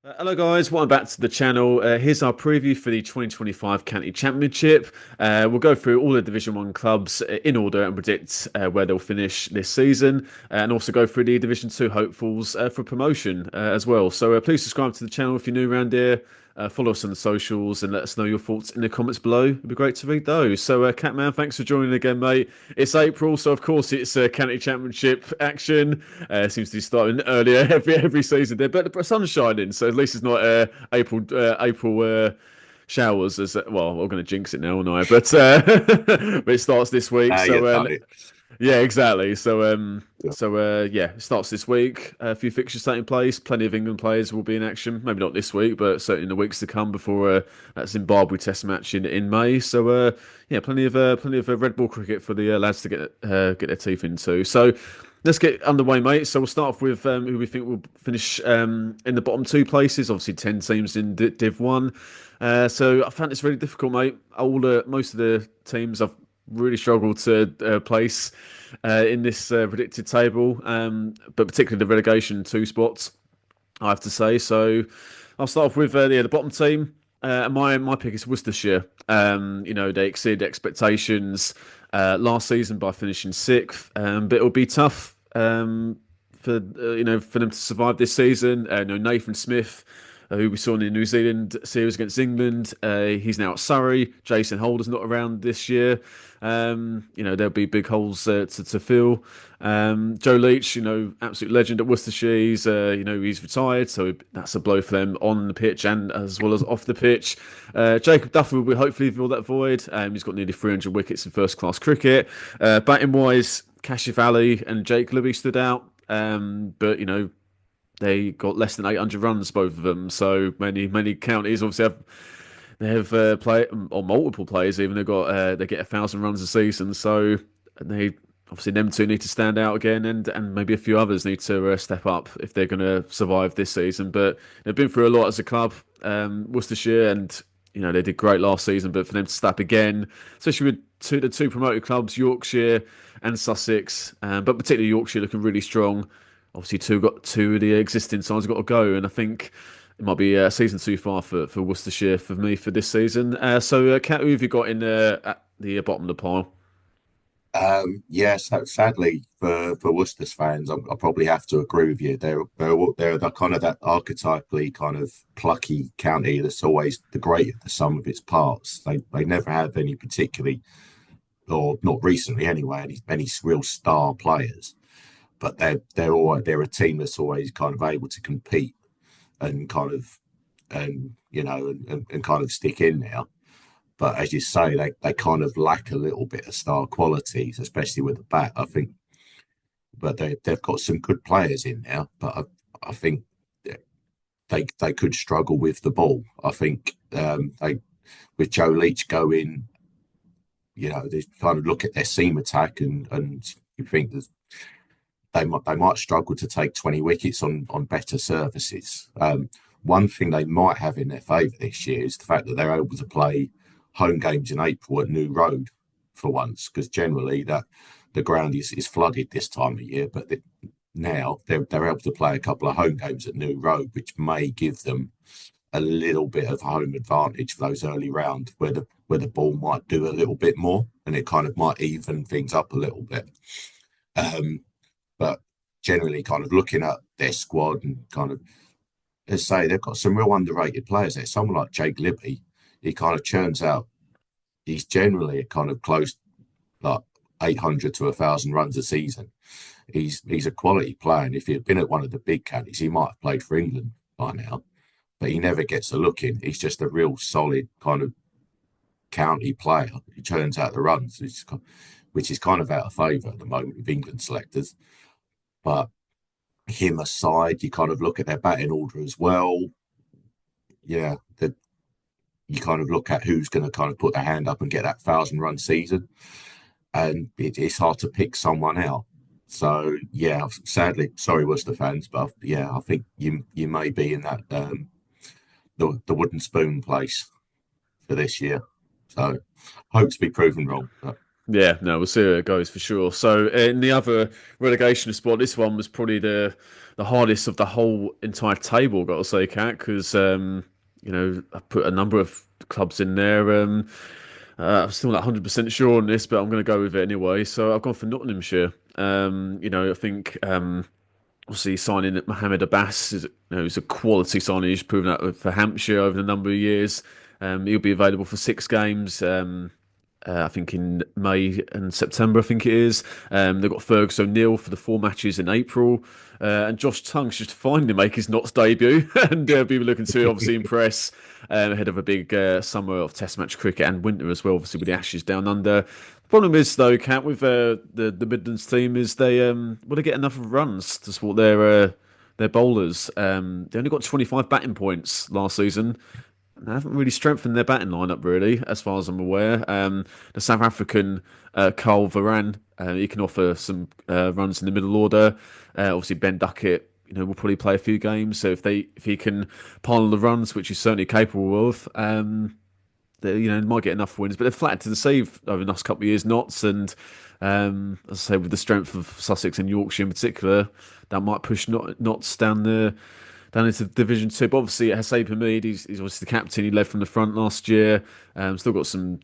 Hello guys, welcome back to the channel. Here's our preview for the 2025 County Championship. We'll go through all the Division 1 clubs in order and predict where they'll finish this season, and also go through the Division 2 hopefuls for promotion as well. So please subscribe to the channel if you're new around here. Follow us on the socials and let us know your thoughts in the comments below. It'd be great to read those. So, Catman, thanks for joining again, mate. It's April, so of course it's County Championship action. Seems to be starting earlier every season there, but the sun's shining, so at least it's not April showers. As well, I'm going to jinx it now, aren't I? But but it starts this week, Now you've so done it. yeah, exactly. So, Yeah. yeah, it starts this week. A few fixtures taking place. Plenty of England players will be in action. Maybe not this week, but certainly in the weeks to come before that Zimbabwe Test match in May. So, yeah, plenty of Red Ball cricket for the lads to get their teeth into. So, let's get underway, mate. So we'll start off with who we think will finish in the bottom two places. Obviously, 10 teams in Div One. So I found it's really difficult, mate. Most of the teams I've really struggled to place in this predicted table, but particularly the relegation two spots, I have to say. So I'll start off with the bottom team. My pick is Worcestershire. They exceeded expectations last season by finishing sixth, but it'll be tough for them to survive this season. Nathan Smith, who we saw in the New Zealand series against England. He's now at Surrey. Jason Holder's not around this year. There'll be big holes to fill. Joe Leach, absolute legend at Worcestershire. He's retired, so that's a blow for them on the pitch and as well as off the pitch. Jacob Duffy will hopefully fill that void. He's got nearly 300 wickets in first-class cricket. Batting wise, Kashif Ali and Jake Libby stood out. But they got less than 800 runs, both of them. So many counties obviously they have play or multiple players even. They get 1,000 runs a season. So they obviously them two need to stand out again, and maybe a few others need to step up if they're going to survive this season. But they've been through a lot as a club, Worcestershire, and they did great last season. But for them to step again, especially with the two promoted clubs, Yorkshire and Sussex, but particularly Yorkshire looking really strong. Obviously, two of the existing sides got to go, and I think it might be a season too far for Worcestershire for me for this season. So, Kat, who have you got in at the bottom of the pile? So sadly for Worcester's fans, I probably have to agree with you. They're the kind of that archetypally kind of plucky county that's always the great of the sum of its parts. They never have any particularly, or not recently anyway, any real star players. But they're a team that's always kind of able to compete and kind of and kind of stick in there. But as you say, they kind of lack a little bit of star qualities, especially with the bat. I think, but they've got some good players in there. But I think they could struggle with the ball. I think they with Joe Leach going, they kind of look at their seam attack and you think that they might struggle to take 20 wickets on better surfaces. One thing they might have in their favour this year is the fact that they're able to play home games in April at New Road for once, because generally that the ground is flooded this time of year. But now they're able to play a couple of home games at New Road, which may give them a little bit of home advantage for those early rounds where the ball might do a little bit more, and it kind of might even things up a little bit. But generally, kind of looking at their squad and kind of, let's say they've got some real underrated players there. Someone like Jake Libby, he kind of churns out. He's generally kind of close, like 800 to 1,000 runs a season. He's a quality player, and if he had been at one of the big counties, he might have played for England by now. But he never gets a look in. He's just a real solid kind of county player. He churns out the runs, which is kind of out of favour at the moment with England selectors. But him aside, you kind of look at their batting order as well. Yeah, you kind of look at who's going to kind of put their hand up and get that 1,000 run season, and it's hard to pick someone out. So yeah, sadly, sorry, Worcester fans, but yeah, I think you may be in that the wooden spoon place for this year. So hope to be proven wrong. But Yeah, no, we'll see how it goes for sure. So in the other relegation spot, this one was probably the hardest of the whole entire table, got to say, Cat, because I put a number of clubs in there. I'm still not 100% sure on this, but I'm going to go with it anyway. So I've gone for Nottinghamshire. I think obviously signing Mohamed Abbas is a quality signing. He's proven that for Hampshire over a number of years. He'll be available for 6 games. I think in May and September, I think it is. They've got Fergus O'Neill for the 4 matches in April. And Josh Tongue's just finally make his Notts debut. And be looking to obviously impress ahead of a big summer of Test match cricket and winter as well, obviously with the Ashes down under. Problem is, though, Cat, with the Midlands team is they get enough runs to support their bowlers. They only got 25 batting points last season. They haven't really strengthened their batting lineup, really, as far as I'm aware. The South African Carl Varan, he can offer some runs in the middle order. Obviously, Ben Duckett, will probably play a few games. So if he can pile on the runs, which he's certainly capable of, they might get enough wins. But they're flattered to the save over the last couple of years, Notts, and as I say, with the strength of Sussex and Yorkshire in particular, that might push Notts down into Division Two. But obviously, Hassain Hamid, he's obviously the captain. He led from the front last year. Still got some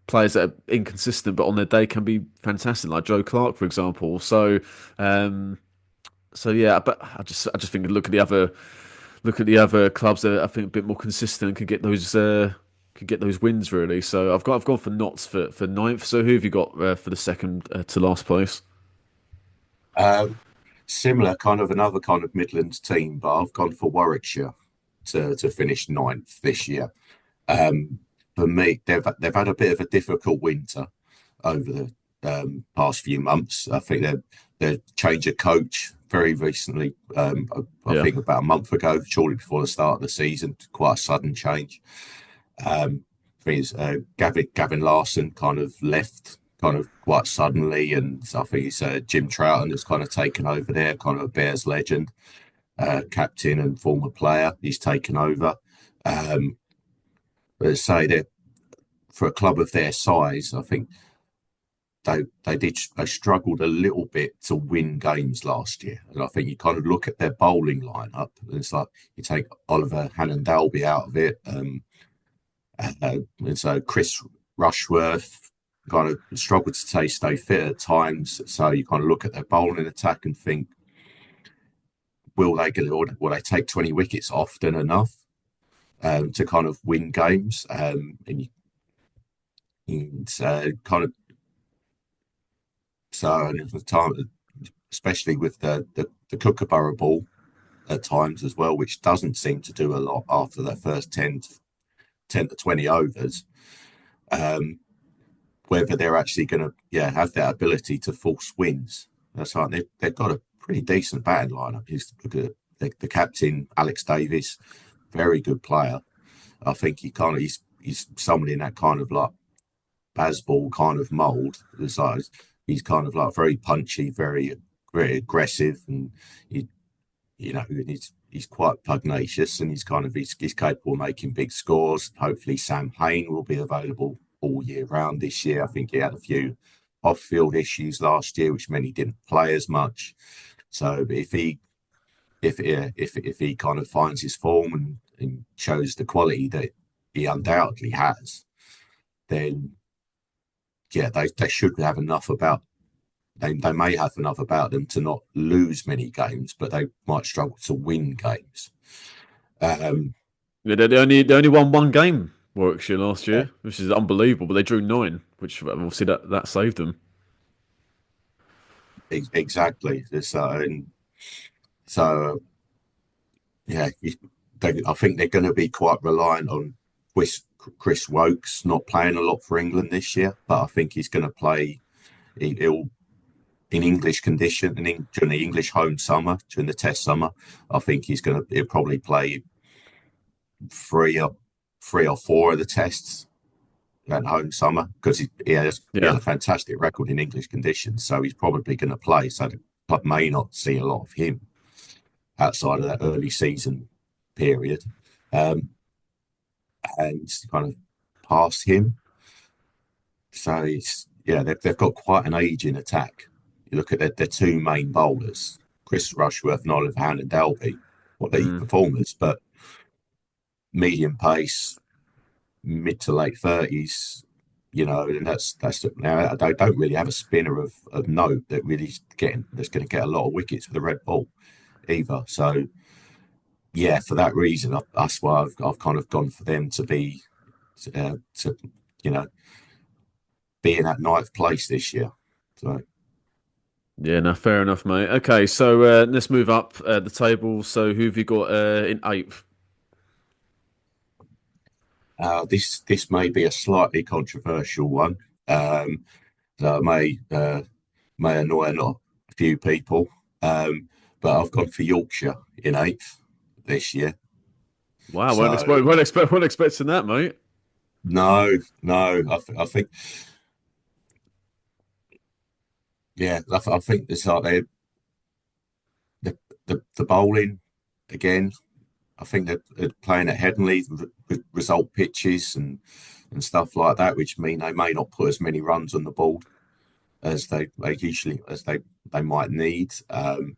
players that are inconsistent, but on their day can be fantastic, like Joe Clark, for example. So yeah, but I just think look at the other clubs that I think a bit more consistent and could get those wins really. So I've gone for Notts for ninth. So who have you got for the second to last place? Um, Similar kind of another kind of Midlands team, but I've gone for Warwickshire to finish ninth this year. For me, they've had a bit of a difficult winter over the past few months. I think they change of coach very recently. I Yeah, think about a month ago, shortly before the start of the season, quite a sudden change. Gavin Larson kind of left kind of quite suddenly, and I think it's Jim Troughton has kind of taken over there, kind of a Bears legend, captain and former player. He's taken over. Um, but as I say that for a club of their size, I think they struggled a little bit to win games last year, and I think you kind of look at their bowling lineup, and it's like you take Oliver Hannon Dalby out of it. And so Chris Rushworth kind of struggled to stay fit at times. So you kind of look at their bowling attack and think, will they take 20 wickets often enough to kind of win games? Kind of so and the time, especially with the Kookaburra ball at times as well, which doesn't seem to do a lot after that first 10 to 20 overs. Um, Whether they're actually going to have that ability to force wins. That's right. They've got a pretty decent batting lineup. Just look at the captain Alex Davis, very good player. I think he's someone in that kind of like baseball kind of mould. It's like he's kind of like very punchy, very aggressive, and he he's quite pugnacious, and he's capable of making big scores. Hopefully, Sam Payne will be available all year round this year. I think he had a few off-field issues last year, which meant he didn't play as much. So if he kind of finds his form and shows the quality that he undoubtedly has, then they should have enough about they may have enough about them to not lose many games, but they might struggle to win games. Um, yeah. They only won one game, Warwickshire, last yeah, year, which is unbelievable. But they drew nine, which obviously that saved them. exactly. So yeah, I think they're going to be quite reliant on Chris Wokes not playing a lot for England this year, but I think he's going to play. He'll in English condition and during the English home summer, during the Test summer. I think he'll probably play three or three or four of the tests at home summer because he has Yeah, a fantastic record in English conditions, so he's probably going to play. So the club may not see a lot of him outside of that early season period, um, and kind of past him. So they've got quite an age in attack. You look at their two main bowlers, Chris Rushworth and Oliver Hand and Dalby, what elite Mm. performers, but medium pace, mid to late 30s, and that's now I don't really have a spinner of note that really getting that's going to get a lot of wickets for the red ball either. So yeah, for that reason, that's why I've kind of gone for them to be to you know be in that ninth place this year. So Yeah, no, fair enough, mate. Okay, so let's move up the table. So who have you got in eighth? this may be a slightly controversial one. Um, that may annoy a few people, but I've gone for Yorkshire in eighth this year. Wow, So weren't expecting that, mate. no, I think yeah, I think it's like the bowling again. I think they're playing at Headingley result pitches and stuff like that, which mean they may not put as many runs on the board as they usually as they might need. And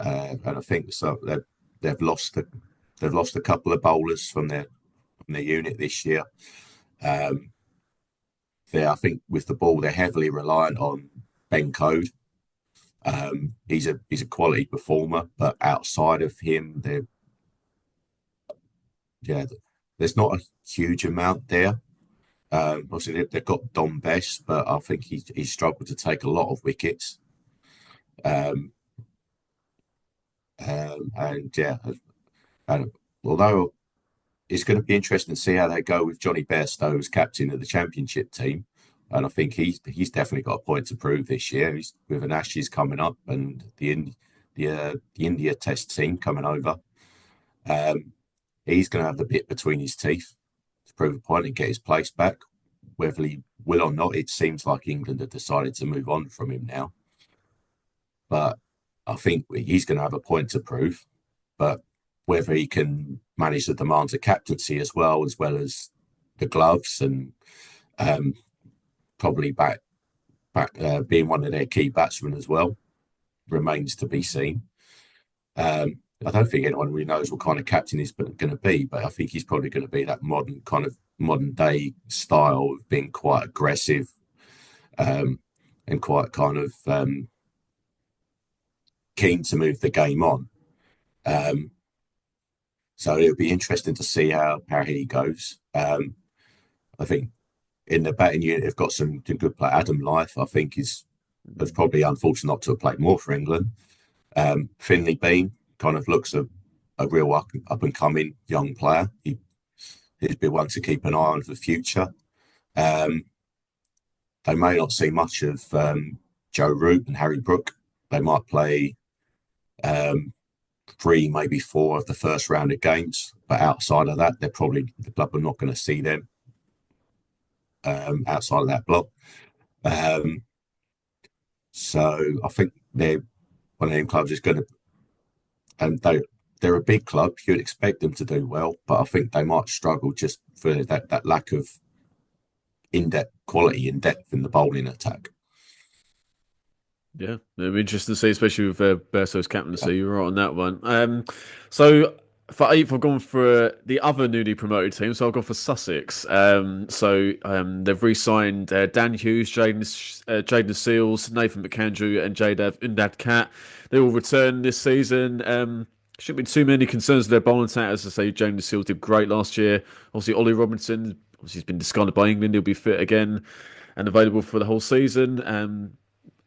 I think so they've lost they've lost a couple of bowlers from their unit this year. Um, I think with the ball they're heavily reliant on Ben Code. He's a quality performer, but outside of him, yeah, there's not a huge amount there. Obviously, they've got Don Best, but I think he's struggled to take a lot of wickets. Um, and yeah, and although it's going to be interesting to see how they go with Johnny Bairstow as captain of the championship team, and I think he's definitely got a point to prove this year. He's with an Ashes coming up and the India Test team coming over. Um, he's going to have the bit between his teeth to prove a point and get his place back. Whether he will or not, it seems like England have decided to move on from him now. But I think he's going to have a point to prove. But whether he can manage the demands of captaincy as well as the gloves and um, probably being one of their key batsmen as well, remains to be seen. I don't think anyone really knows what kind of captain he's going to be, but I think he's probably going to be that modern day style of being quite aggressive um, and quite kind of keen to move the game on. Um, so it'll be interesting to see how he goes. I think in the batting unit, they've got some good play. Adam Life, I think, is probably unfortunate not to have played more for England. Finley Bean kind of looks a real up and coming young player. He'd be one to keep an eye on for the future. Um, they may not see much of Joe Root and Harry Brook. They might play um, three, maybe four of the first round of games, but outside of that, the club are not going to see them outside of that block. Um, so I think they're one of them clubs is going to, and they're a big club. You'd expect them to do well, but I think they might struggle just for that lack of in depth in the bowling attack. Yeah, it'll be interesting to see, especially with Berso's Yeah. captaincy. You're right on that one. So for eighth, I've gone for the other newly promoted team. So I've gone for Sussex. They've re-signed Dan Hughes, Jaden Seals, Nathan McAndrew, and Jadav Undad Kat. They all return this season. Shouldn't be too many concerns with their bowling attack. As I say, Jaden Seals did great last year. Obviously, Ollie Robinson, obviously, he's been discarded by England. He'll be fit again and available for the whole season.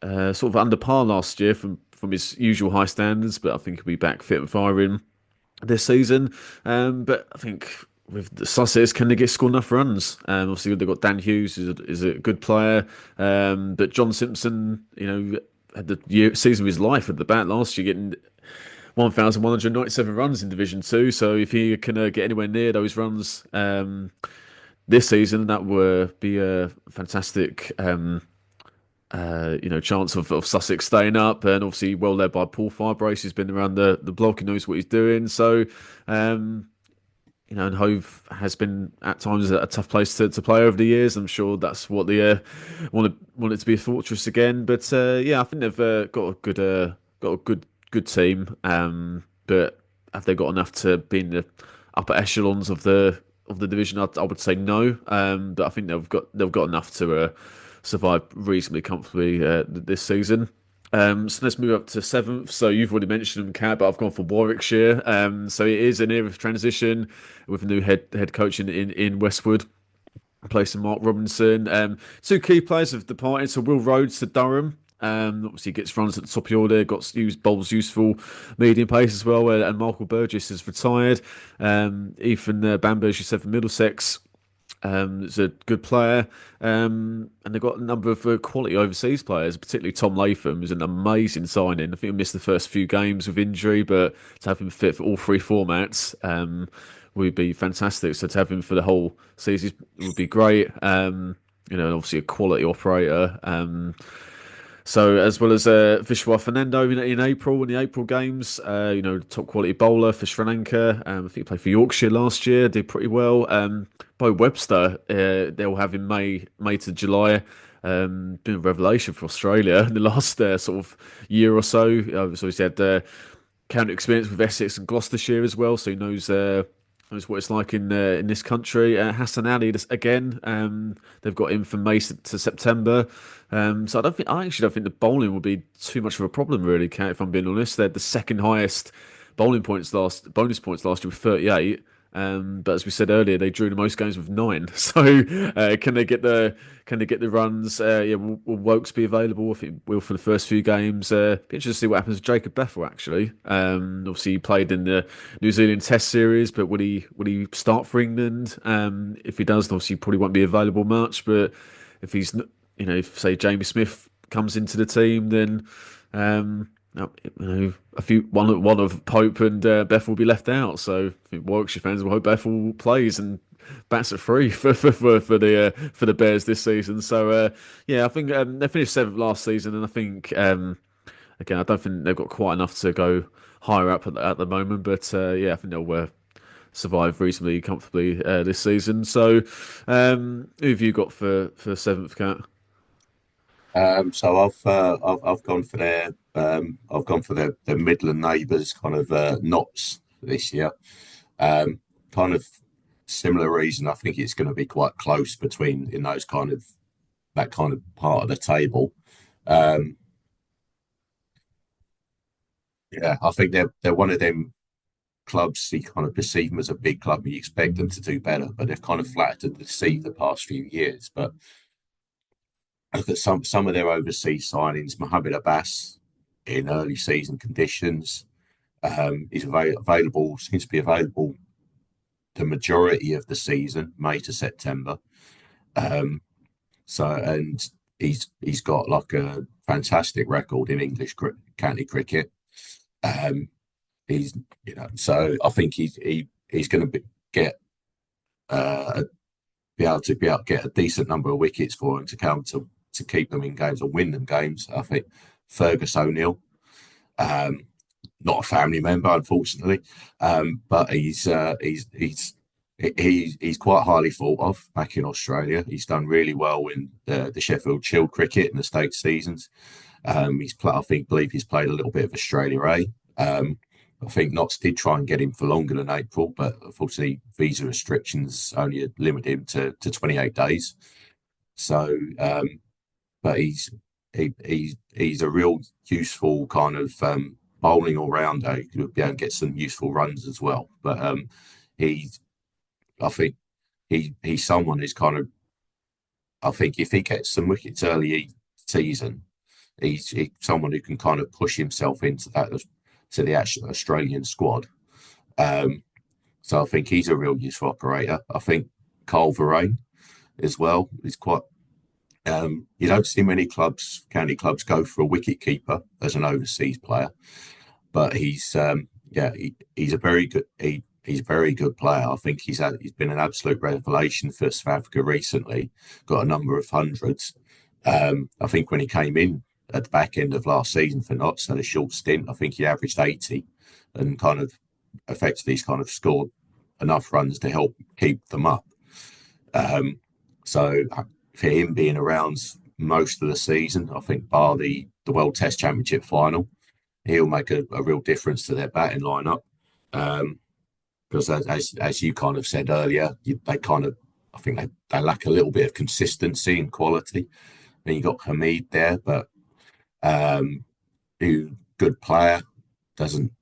Sort of under par last year from his usual high standards, but I think he'll be back fit and firing this season. But I think with the Sussex, can they get score enough runs? Obviously they've got Dan Hughes, who's a good player, but John Simpson, had the season of his life at the bat last year, getting 1,197 runs in Division Two. So if he can get anywhere near those runs this season, that would be a fantastic. Chance of Sussex staying up, and obviously well led by Paul Firebrace, who's been around the block and knows what he's doing. So, and Hove has been at times a tough place to play over the years. I'm sure that's what they want it to be a fortress again. But yeah, I think they've got a good good team, but have they got enough to be in the upper echelons of the division? I would say no, but I think they've got enough to survive reasonably comfortably this season. So let's move up to seventh. So you've already mentioned them, Cat, but I've gone for Warwickshire. So it is an era of transition with a new head coach in Westwood, replacing Mark Robinson. Two key players have departed. So Will Rhodes to Durham. Obviously, gets runs at the top of the order. Got used bowls useful medium pace as well. And Michael Burgess has retired. Ethan Bamber, as you said, from Middlesex. Is a good player, and they've got a number of quality overseas players, particularly Tom Latham, who's an amazing signing. I think he missed the first few games with injury, but to have him fit for all three formats would be fantastic. So to have him for the whole season would be great. Obviously a quality operator. So as well as Vishwa Fernando in April in the April games, top quality bowler for Sri Lanka. I think he played for Yorkshire last year, did pretty well. Bo Webster, they'll have in May to July. Been a revelation for Australia in the last sort of year or so. So he's had county experience with Essex and Gloucestershire as well, so he knows what it's like in this country. Hassan Ali again. They've got him from May to September. So I actually don't think the bowling will be too much of a problem really, Kat, if I'm being honest. They're the second highest bonus points last year with 38. But as we said earlier, they drew the most games with 9. So can they get the runs? Yeah, will Wokes be available? I think will for the first few games. Be interesting to see what happens with Jacob Bethel actually. Obviously he played in the New Zealand Test series, but would he start for England? If he does, obviously he probably won't be available much. But if he's if say Jamie Smith comes into the team, then one of Pope and Bethel will be left out. So I think Warwickshire fans will hope Bethel plays and bats at free for the Bears this season. So yeah, I think they finished seventh last season, and I think again I don't think they've got quite enough to go higher up at the moment. But yeah, I think they'll survive reasonably comfortably this season. So who have you got for seventh, Cat? So I've gone for their Midland neighbours, kind of Notts this year. Kind of similar reason. I think it's going to be quite close between in those kind of that kind of part of the table. Um, yeah, I think they're one of them clubs. You kind of perceive them as a big club, and you expect them to do better, but they've kind of flattered the deceive the past few years. But look at some of their overseas signings. Mohammed Abbas in early season conditions is available. Seems to be available the majority of the season, May to September. Um, and he's got like a fantastic record in English county cricket. Um, he's so I think he's going to get uh, be able to get a decent number of wickets for him to come to keep them in games or win them games. I think Fergus O'Neill, um, not a family member, unfortunately, but he's quite highly thought of back in Australia. He's done really well in the Sheffield Shield cricket in the state seasons. Believe he's played a little bit of Australia A. I think Notts did try and get him for longer than April, but unfortunately visa restrictions only limit him to 28 days. So, but he's a real useful kind of bowling all rounder. He could be able to get some useful runs as well. But he's I think he's someone who's kind of I think if he gets some wickets early season, he's someone who can kind of push himself into that to the actual Australian squad. Um, so I think he's a real useful operator. I think Carl Verreyn as well is quite. You don't see many county clubs, go for a wicket keeper as an overseas player, but he's a very good he's a very good player. I think he's been an absolute revelation for South Africa recently. Got a number of hundreds. I think when he came in at the back end of last season for Notts, had a short stint. I think he averaged 80, and kind of effectively he's kind of scored enough runs to help keep them up. So for him being around most of the season, I think bar the World Test Championship final, he'll make a real difference to their batting lineup. Um, because as you kind of said earlier, they kind of I think they lack a little bit of consistency and quality. And you got Hamid there, but who good player doesn't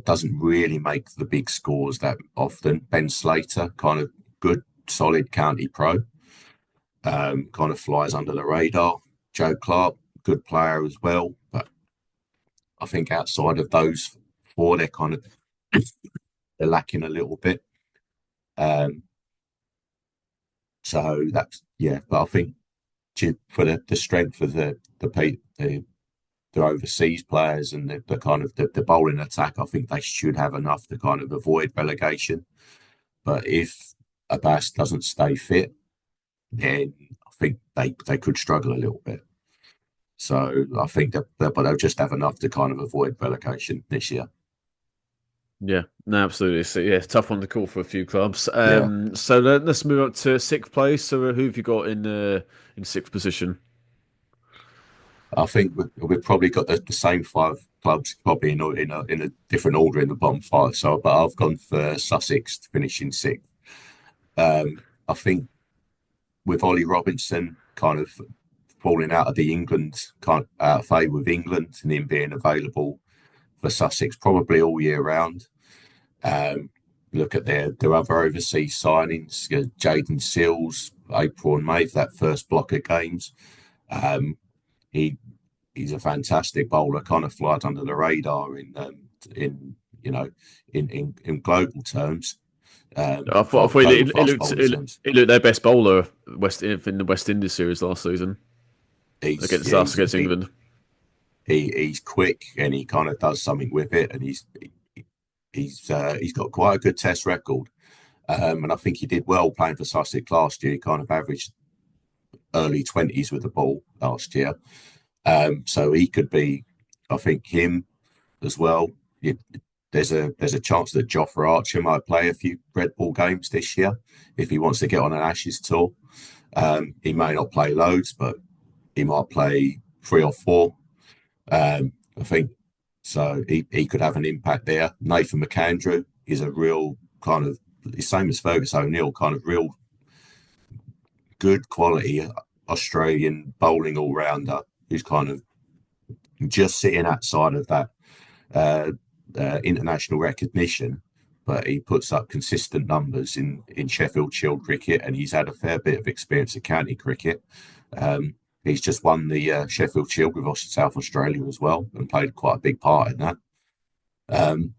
doesn't really make the big scores that often. Ben Slater, kind of good, solid county pro, kind of flies under the radar. Joe Clark, good player as well, but I think outside of those four, they're lacking a little bit. Um, so that's yeah, but I think for the strength of the overseas players and the kind of the bowling attack, I think they should have enough to kind of avoid relegation. But if Abbas doesn't stay fit, then I think they could struggle a little bit. So I think but they'll just have enough to kind of avoid relegation this year. Yeah, no, absolutely. So yeah, tough one to call for a few clubs. Yeah, So let's move up to sixth place. So who have you got in sixth position? I think we've probably got the same five clubs, probably in a different order in the bottom five. So, but I've gone for Sussex to finish in sixth. I think with Ollie Robinson kind of falling out of the England kind of out of favour with England and him being available for Sussex probably all year round. Um, Look at their other overseas signings, Jaden Seals, April and May for that first block of games. Um, he he's a fantastic bowler, kind of flies under the radar in you know in global terms, I thought global fast bowling terms. it looked their best bowler in the West Indies series last season He's against yeah us against England. he's quick and he kind of does something with it, and he's got quite a good Test record. And I think he did well playing for Sussex last year. He kind of averaged early 20s with the ball last year. So he could be, I think, him as well. You, there's a chance that Jofra Archer might play a few red ball games this year if he wants to get on an Ashes tour. He may not play loads, but he might play three or four. I think so. He could have an impact there. Nathan McAndrew is a real kind of the same as Fergus O'Neill, kind of real good quality Australian bowling all rounder who's kind of just sitting outside of that uh, international recognition, but he puts up consistent numbers in Sheffield Shield cricket, and he's had a fair bit of experience at county cricket. He's just won the Sheffield Shield with South Australia as well, and played quite a big part in that. Um,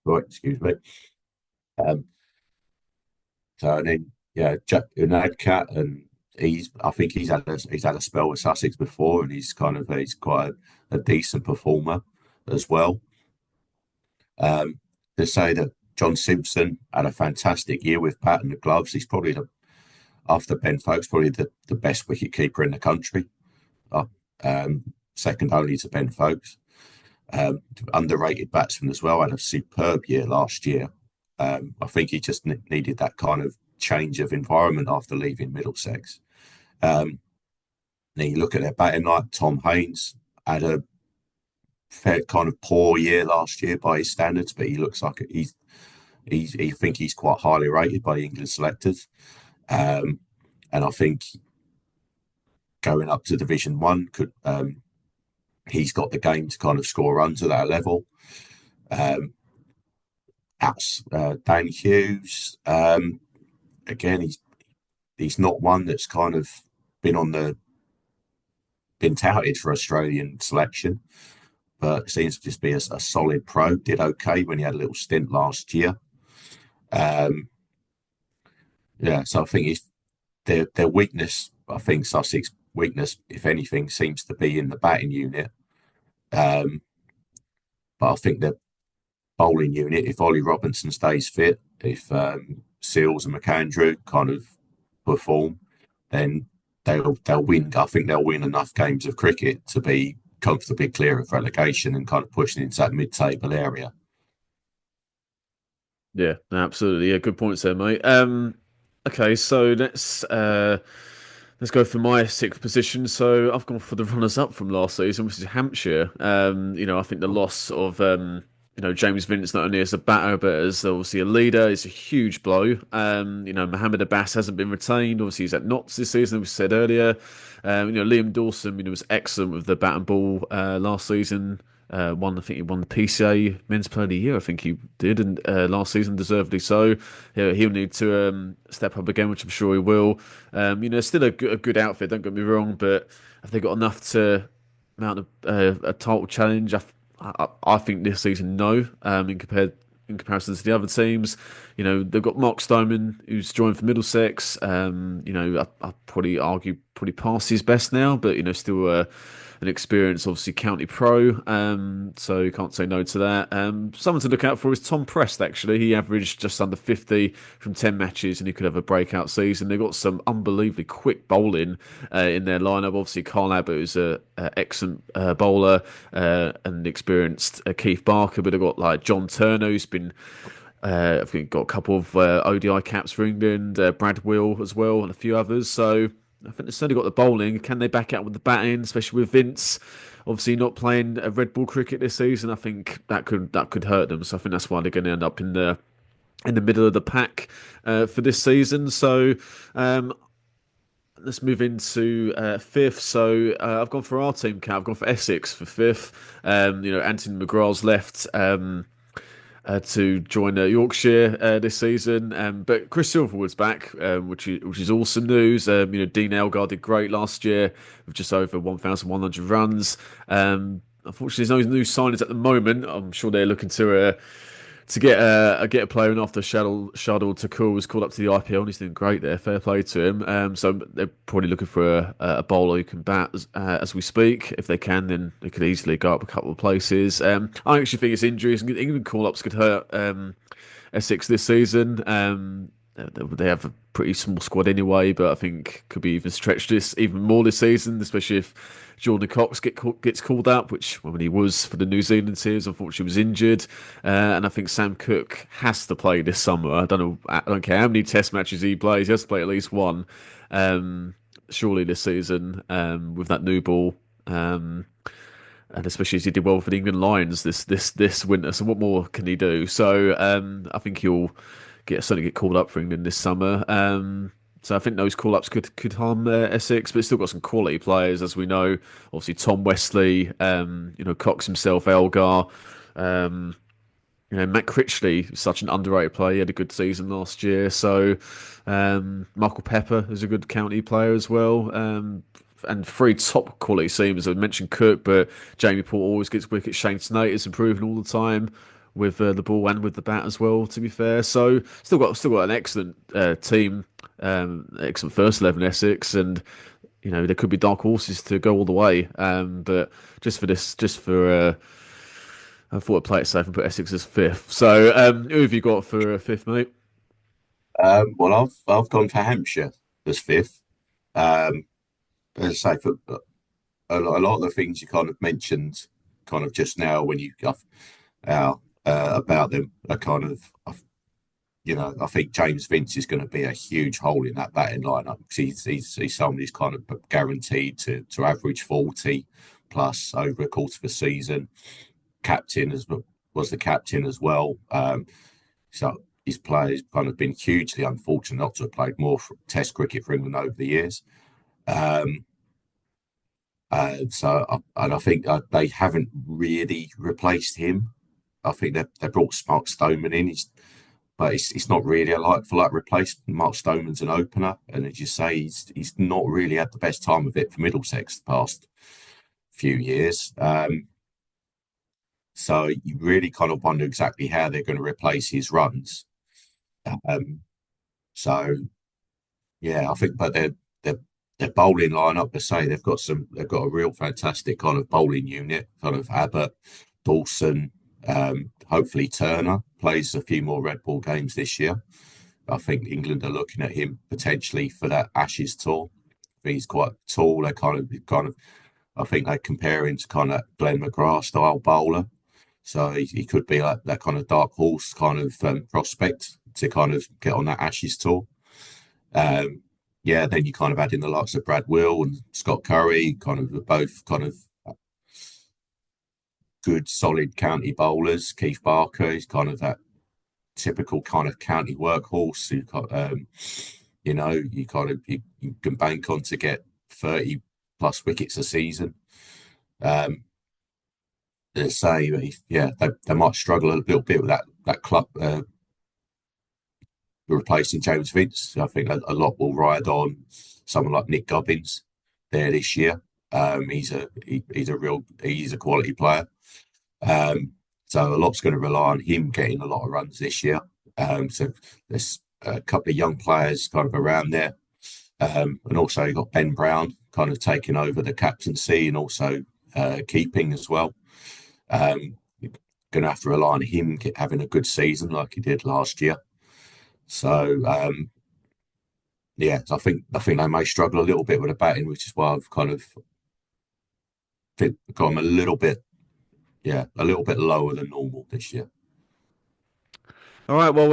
right, excuse me. Um, so and then yeah, Unadkat, and I think he's had a spell with Sussex before, and he's quite a decent performer as well. Um, to say that John Simpson had a fantastic year with bat and the gloves. He's probably after Ben Folkes, probably the best wicket keeper in the country, uh, second only to Ben Folkes. Underrated batsman as well. Had a superb year last year. I think he just needed that kind of change of environment after leaving Middlesex. Then you look at their batting night. Tom Haynes had a fair kind of poor year last year by his standards, but he looks like I think he's quite highly rated by the England selectors. And I think going up to Division One could he's got the game to kind of score runs at that level. That's Dan Hughes. Again, he's not one that's kind of been on the been touted for Australian selection, but seems to just be a solid pro. Did okay when he had a little stint last year. Um, yeah, so I think their weakness. I think Sussex weakness, if anything, seems to be in the batting unit. Um, but I think the bowling unit, if Ollie Robinson stays fit, if Seals and McAndrew kind of perform, then they'll win. I think they'll win enough games of cricket to be comfortably clear of relegation and kind of pushing into that mid-table area. Yeah, absolutely. Yeah, good points there, mate. Okay, so Let's go for my sixth position. So I've gone for the runners-up from last season, which is Hampshire. I think the loss of James Vince not only as a batter but as obviously a leader is a huge blow. Mohammed Abbas hasn't been retained. Obviously, he's at Notts this season, as we said earlier. Liam Dawson, was excellent with the bat and ball last season. I think he won the PCA Men's Player of the Year. I think he did, and last season deservedly so. Yeah, he'll need to step up again, which I'm sure he will. Still a good outfit. Don't get me wrong, but have they got enough to mount a title challenge? I think this season, no. In comparison to the other teams, they've got Mark Stoneman, who's joined for Middlesex. I probably argue pretty past his best now, but still an experienced, obviously county pro. So you can't say no to that. Someone to look out for is Tom Prest. Actually, he averaged just under 50 from 10 matches, and he could have a breakout season. They've got some unbelievably quick bowling in their lineup. Obviously, Carl Abbott, who's an excellent bowler, and experienced Keith Barker, but they've got like John Turner, who's been I think got a couple of ODI caps for England, Brad Will as well, and a few others. So I think they've certainly got the bowling. Can they back out with the batting, especially with Vince? Obviously, not playing a red ball cricket this season. I think that could hurt them. So I think that's why they're going to end up in the middle of the pack for this season. So um, let's move into fifth. So I've gone for our team, Cat. I've gone for Essex for fifth. Anthony McGrath's left. To join Yorkshire this season. But Chris Silverwood's back, which is awesome news. Dean Elgar did great last year with just over 1,100 runs. Unfortunately, there's no new signings at the moment. I'm sure they're looking to get a player in after Shardul Thakur was called up to the IPL and he's doing great there. Fair play to him. So they're probably looking for a bowler who can bat as we speak. If they can, then they could easily go up a couple of places. I actually think it's injuries. England call-ups could hurt Essex this season. They have a pretty small squad anyway, but I think could be even stretched this even more this season, especially if Jordan Cox gets called up, which when he was for the New Zealand series, unfortunately was injured, and I think Sam Cook has to play this summer. I don't care how many Test matches he plays, he has to play at least one. Surely this season with that new ball. And especially as he did well for the England Lions this winter. So what more can he do? So I think he'll certainly get called up for England this summer. So I think those call-ups could harm Essex, but it's still got some quality players, as we know. Obviously, Tom Westley, Cox himself, Elgar. Matt Critchley, such an underrated player. He had a good season last year. So Michael Pepper is a good county player as well. And three top quality seamers. I mentioned Cook, but Jamie Port always gets wickets. Shane Snape is improving all the time with the ball and with the bat as well. To be fair, so still got an excellent team, excellent first 11 Essex, and there could be dark horses to go all the way. But I thought I'd play it safe and put Essex as fifth. So who have you got for fifth, mate? Well, I've gone for Hampshire as fifth. Um, as I say, for a lot of the things you kind of mentioned, kind of just now when you got about them are kind of, I think James Vince is going to be a huge hole in that batting lineup because he's someone who's kind of guaranteed to average 40 plus over a course of a season. Captain was the captain as well. So his players kind of been hugely unfortunate not to have played more Test cricket for England over the years. Um, and I think they haven't really replaced him. I think they brought Mark Stoneman in, but it's not really a like for like replacement. Mark Stoneman's an opener, and as you say, he's not really had the best time of it for Middlesex the past few years. So you really kind of wonder exactly how they're going to replace his runs. Um, so yeah, I think, but their bowling lineup, to say they've got a real fantastic kind of bowling unit, kind of Abbott, Dawson, hopefully Turner plays a few more red ball games this year. I think England are looking at him potentially for that Ashes tour. I think he's quite tall. They kind of, I think they compare him to kind of Glenn McGrath style bowler. So he could be like that kind of dark horse kind of prospect to kind of get on that Ashes tour. Um, yeah, then you kind of add in the likes of Brad Will and Scott Curry, kind of both kind of good, solid county bowlers. Keith Barker is kind of that typical kind of county workhorse. You kind of you can bank on to get 30 plus wickets a season. Um, they say, yeah, they might struggle a little bit with that club replacing James Vince. I think a lot will ride on someone like Nick Gubbins there this year. He's a quality player. Um, so a lot's going to rely on him getting a lot of runs this year. So there's a couple of young players kind of around there. And also you've got Ben Brown kind of taking over the captaincy and also keeping as well. You're going to have to rely on him having a good season like he did last year. So yeah, I think they may struggle a little bit with the batting, which is why I've kind of got them a little bit lower than normal this year. All right, well,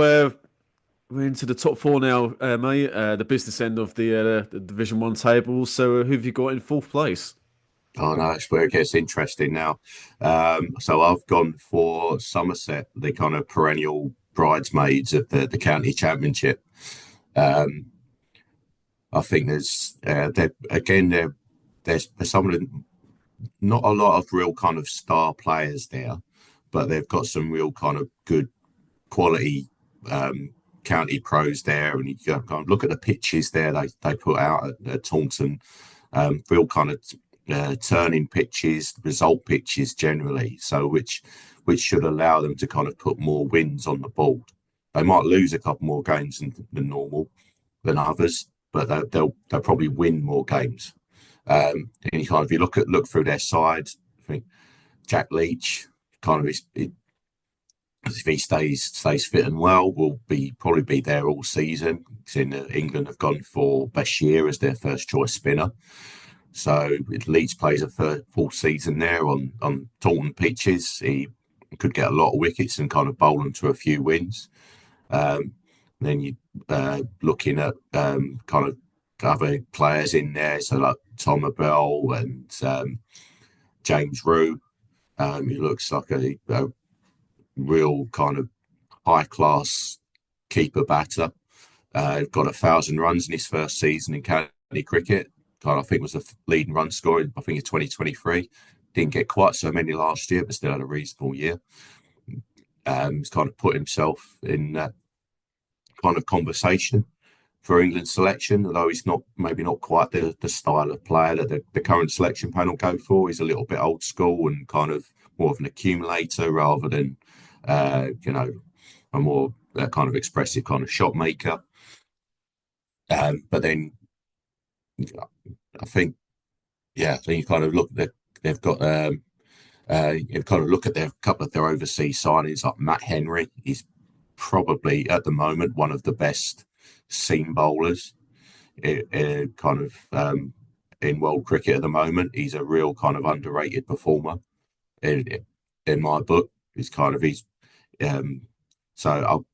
we're into the top four now, mate. The business end of the Division One table. So, who have you got in fourth place? Oh no, it's where it gets interesting now. So I've gone for Somerset, the kind of perennial bridesmaids of the county championship. Um, I think there's some of the, not a lot of real kind of star players there, but they've got some real kind of good quality county pros there, and you can kind of look at the pitches there they put out at Taunton, real kind of turning pitches, result pitches generally, so which should allow them to kind of put more wins on the board. They might lose a couple more games than normal than others, but they'll probably win more games. And if you look through their side, I think Jack Leach kind of if he stays fit and well, will probably be there all season. In England have gone for Bashir as their first choice spinner. So if Leeds plays a full season there on Taunton pitches, he could get a lot of wickets and kind of bowl them to a few wins. Then you looking at kind of other players in there, so like Tom Abell and James Rue. He looks like a real kind of high class keeper batter. Got 1,000 runs in his first season in county cricket. I think was the leading run scorer. I think in 2023. Didn't get quite so many last year, but still had a reasonable year. He's kind of put himself in that kind of conversation for England selection, although he's maybe not quite the style of player that the current selection panel go for. He's a little bit old school and kind of more of an accumulator rather than a more kind of expressive kind of shot maker. But then I think, yeah, so you kind of look at they've got you kind of look at their couple of their overseas signings like Matt Henry. He's probably at the moment one of the best seam bowlers kind of in world cricket at the moment. He's a real kind of underrated performer in in my book. He's um, so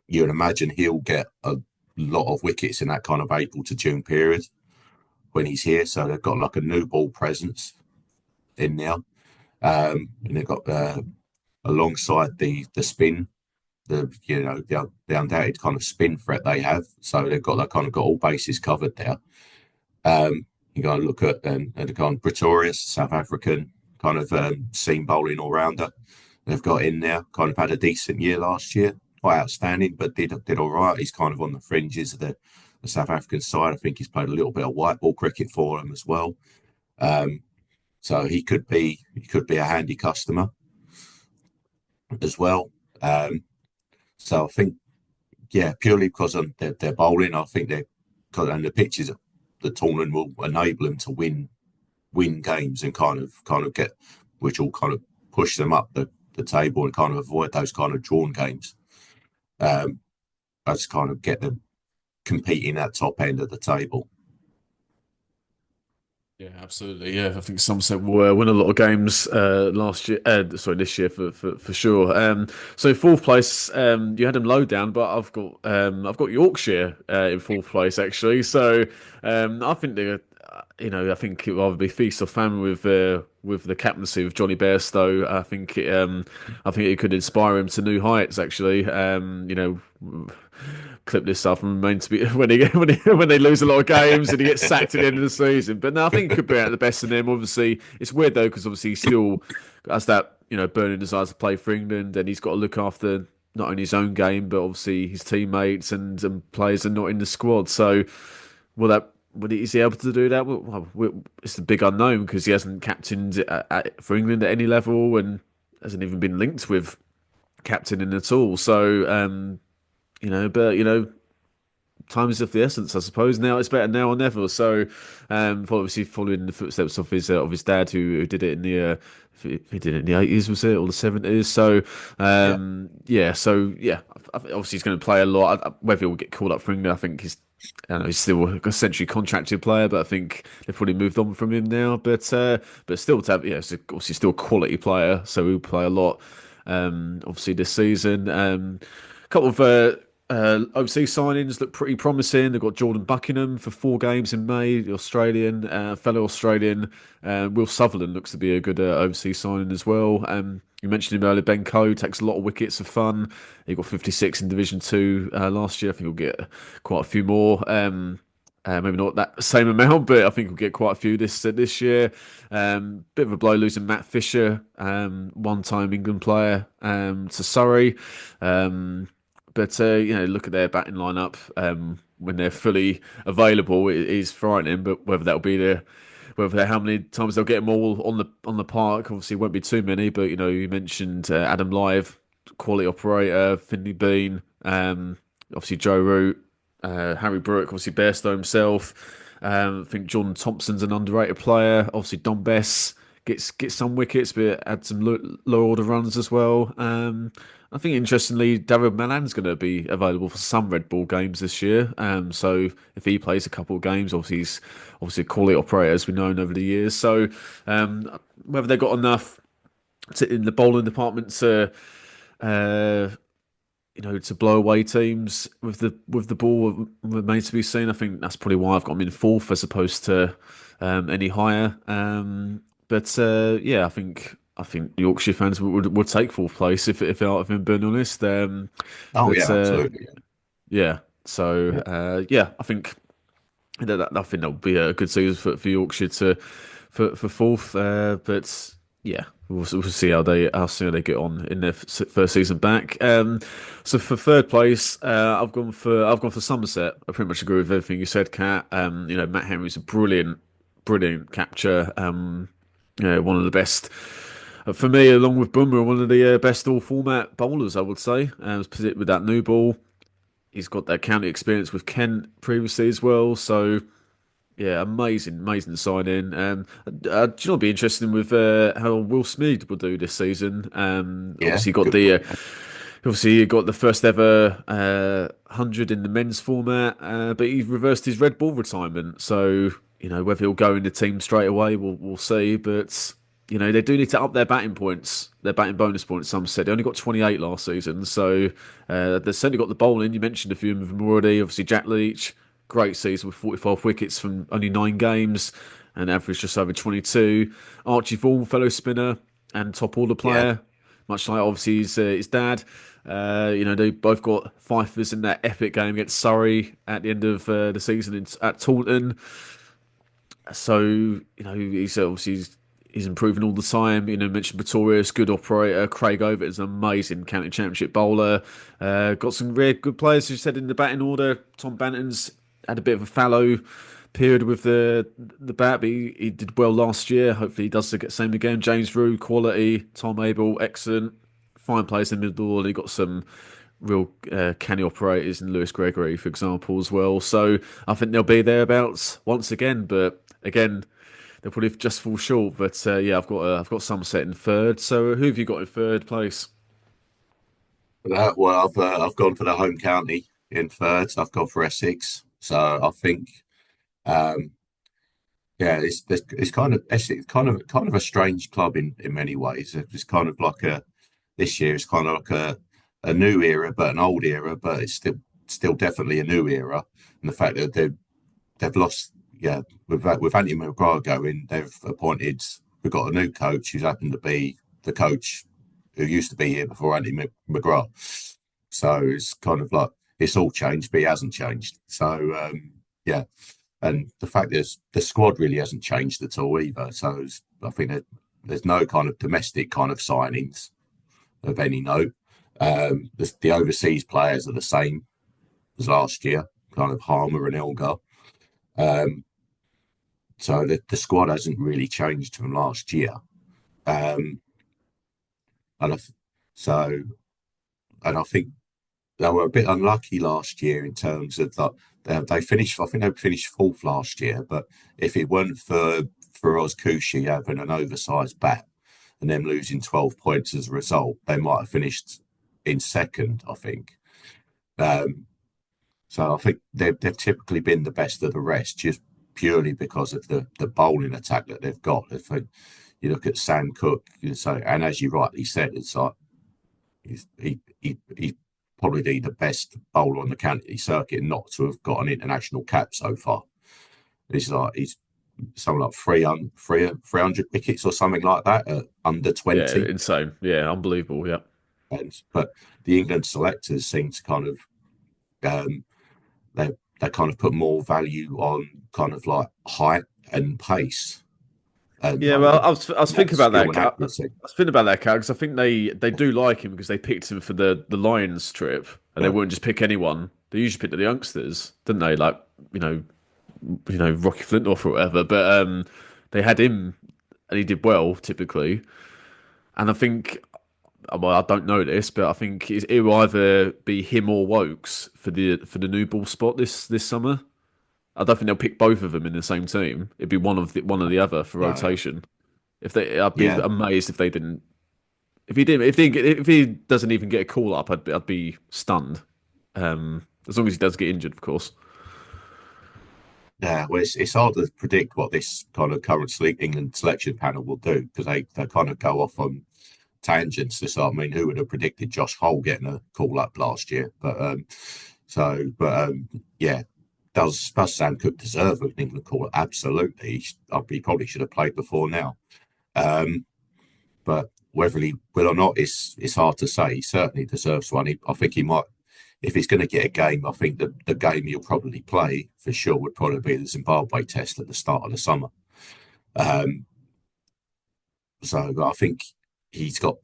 you would imagine he'll get a lot of wickets in that kind of April to June period when he's here. So they've got like a new ball presence in there, and they've got alongside the spin, the undoubted kind of spin threat they have. So they've got all bases covered there. You got to look at the kind of Pretorius, South African kind of seam bowling all rounder. They've got in there, kind of had a decent year last year, quite outstanding, but did all right. He's kind of on the fringes of the South African side. I think he's played a little bit of white ball cricket for them as well. So he could be a handy customer as well. So I think, yeah, purely because of their bowling, I think and the pitches, the tournament will enable them to win games and kind of get, which will kind of push them up the table and kind of avoid those kind of drawn games. That's kind of get them competing at top end of the table. Yeah, absolutely. Yeah, I think Somerset will win a lot of games last year. Sorry, this year for sure. So fourth place, you had them low down, but I've got Yorkshire in fourth place actually. So I think they, I think it will either be feast or famine with the captaincy of Johnny Bairstow. I think it could inspire him to new heights actually. Clip this stuff and remain to be when they lose a lot of games and he gets sacked at the end of the season. But no, I think he could bring out the best in them. Obviously, it's weird though because obviously he still has that burning desire to play for England, and he's got to look after not only his own game but obviously his teammates and players are not in the squad. So is he able to do that? It's the big unknown because he hasn't captained for England at any level and hasn't even been linked with captaining at all. So but time is of the essence, I suppose. Now it's better now or never. So, obviously following the footsteps of his dad, who did it in the he did it in the 80s, was it, or the 70s? So, Yeah, obviously he's going to play a lot. Whether he'll get called up for England, I think I know he's still a essentially contracted player, but I think they've probably moved on from him now. But still to have, it's obviously still a quality player, so he'll play a lot. Obviously this season, a couple of overseas signings look pretty promising. They've got Jordan Buckingham for 4 games in May, the Australian, fellow Australian. Will Sutherland looks to be a good overseas signing as well. You mentioned him earlier, Ben Coe takes a lot of wickets for fun. He got 56 in Division 2 last year. I think he'll get quite a few more. Maybe not that same amount, but I think we'll get quite a few this year. Bit of a blow losing Matt Fisher, one-time England player, to Surrey. Look at their batting lineup when they're fully available. It is frightening, but how many times they'll get them all on the park, obviously it won't be too many. But you mentioned Adam Lyve, quality operator, Finley Bean, obviously Joe Root, Harry Brook, obviously Bairstow himself. I think Jordan Thompson's an underrated player. Obviously Don Bess gets some wickets, but had some low order runs as well. I think interestingly, Daryl Malan's going to be available for some Red Bull games this year. So if he plays a couple of games, obviously he's obviously a quality operator as we've known over the years. So whether they got enough in the bowling department uh, to blow away teams with the ball remains to be seen. I think that's probably why I've got them in fourth as opposed to any higher. I think Yorkshire fans would take fourth place if I'm being honest. oh But yeah, absolutely. yeah, so Yeah, I think I think that'll be a good season for Yorkshire for fourth. But yeah, we'll see how soon they get on in their first season back. So for third place, I've gone for Somerset. I pretty much agree with everything you said, Kat. Matt Henry's a brilliant capture. One of the best. For me, along with Bumrah, one of the best all format bowlers, I would say. Particularly with that new ball, he's got that county experience with Kent previously as well. So yeah, amazing signing. Do you know what'd be interesting with how Will Smeed will do this season? yeah, good point. Yeah. Obviously he got the first ever 100 in the men's format, but he reversed his Red Bull retirement. So whether he'll go in the team straight away, we'll see. But they do need to up their batting points, their batting bonus points. Some said they only got 28 last season, so they've certainly got the bowling. You mentioned a few of them already. Obviously Jack Leach. Great season with 45 wickets from only 9 games and average just over 22. Archie Vaughan, fellow spinner and top order Yeah, player, much like obviously his dad. They both got fifers in that epic game against Surrey at the end of the season at Taunton. So he's improving all the time. Mentioned Pretorius, good operator. Craig Overton's an amazing county championship bowler. Got some really good players, as you said, in the batting order. Tom Banton's had a bit of a fallow period with the bat, but he did well last year. Hopefully he does the same again. James Rue, quality. Tom Abel, excellent. Fine players in the middle order. He got some real canny operators in Lewis Gregory, for example, as well. So I think they'll be thereabouts once again, but again, they'll probably just fall short. But yeah, I've got Somerset in third. So who have you got in third place? well, I've gone for the home county in third. I've gone for Essex. So I think um, Yeah, it's kind of a strange club in many ways. It's kind of like a this year. It's kind of like a new era, but an old era, but it's still definitely a new era. And the fact that they've lost, yeah, with Andy McGrath going, they've appointed. We've got a new coach who's happened to be the coach who used to be here before Andy McGrath. So it's kind of like it's all changed, but it hasn't changed. So yeah, and the fact is the squad really hasn't changed at all either. So I think that there's no kind of domestic kind of signings of any note. The overseas players are the same as last year, kind of Harmer and Elgar. Um, so the squad hasn't really changed from last year. Um, and I, so and I think they were a bit unlucky last year in terms of that they finished. I think they finished fourth last year, but if it weren't for Oz Kushi having an oversized bat and them losing 12 points as a result, they might have finished in second. I think. Um, so I think they've typically been the best of the rest, just purely because of the bowling attack that they've got. If you look at Sam Cook, and as you rightly said, it's like he's probably the best bowler on the county circuit not to have got an international cap so far. He's something like 300 wickets or something like that at under Yeah, 20. insane. Yeah, unbelievable. Yeah. But the England selectors seem to kind of um, they kind of put more value on kind of like height and pace at the Yeah, well, moment, I was and that thinking about skill that. and I accuracy. was thinking about that cat because I think they do like him because they picked him for the Lions trip, and they Yeah, wouldn't just pick anyone. They usually pick the youngsters, didn't they? Like you know, Rocky Flintoff or whatever. But they had him, and he did well typically. And I think, well, I don't know this, but I think it will either be him or Wokes for the new ball spot this summer. I don't think they'll pick both of them in the same team. It'd be one of the other for no, rotation. If they, I'd be yeah, amazed if they didn't. If he didn't, if he doesn't even get a call up, I'd be stunned. As long as he does get injured, of course. yeah. Well, it's hard to predict what this kind of current England selection panel will do because they kind of go off on tangents. I mean, who would have predicted Josh Hole getting a call up last year? But yeah, does Sam Cook deserve an England call up? Absolutely. He probably should have played before now. Um, but whether he will or not is hard to say. He certainly deserves one. I think he might. If he's going to get a game, I think the game he'll probably play for sure would probably be the Zimbabwe test at the start of the summer. Um, so I think he's got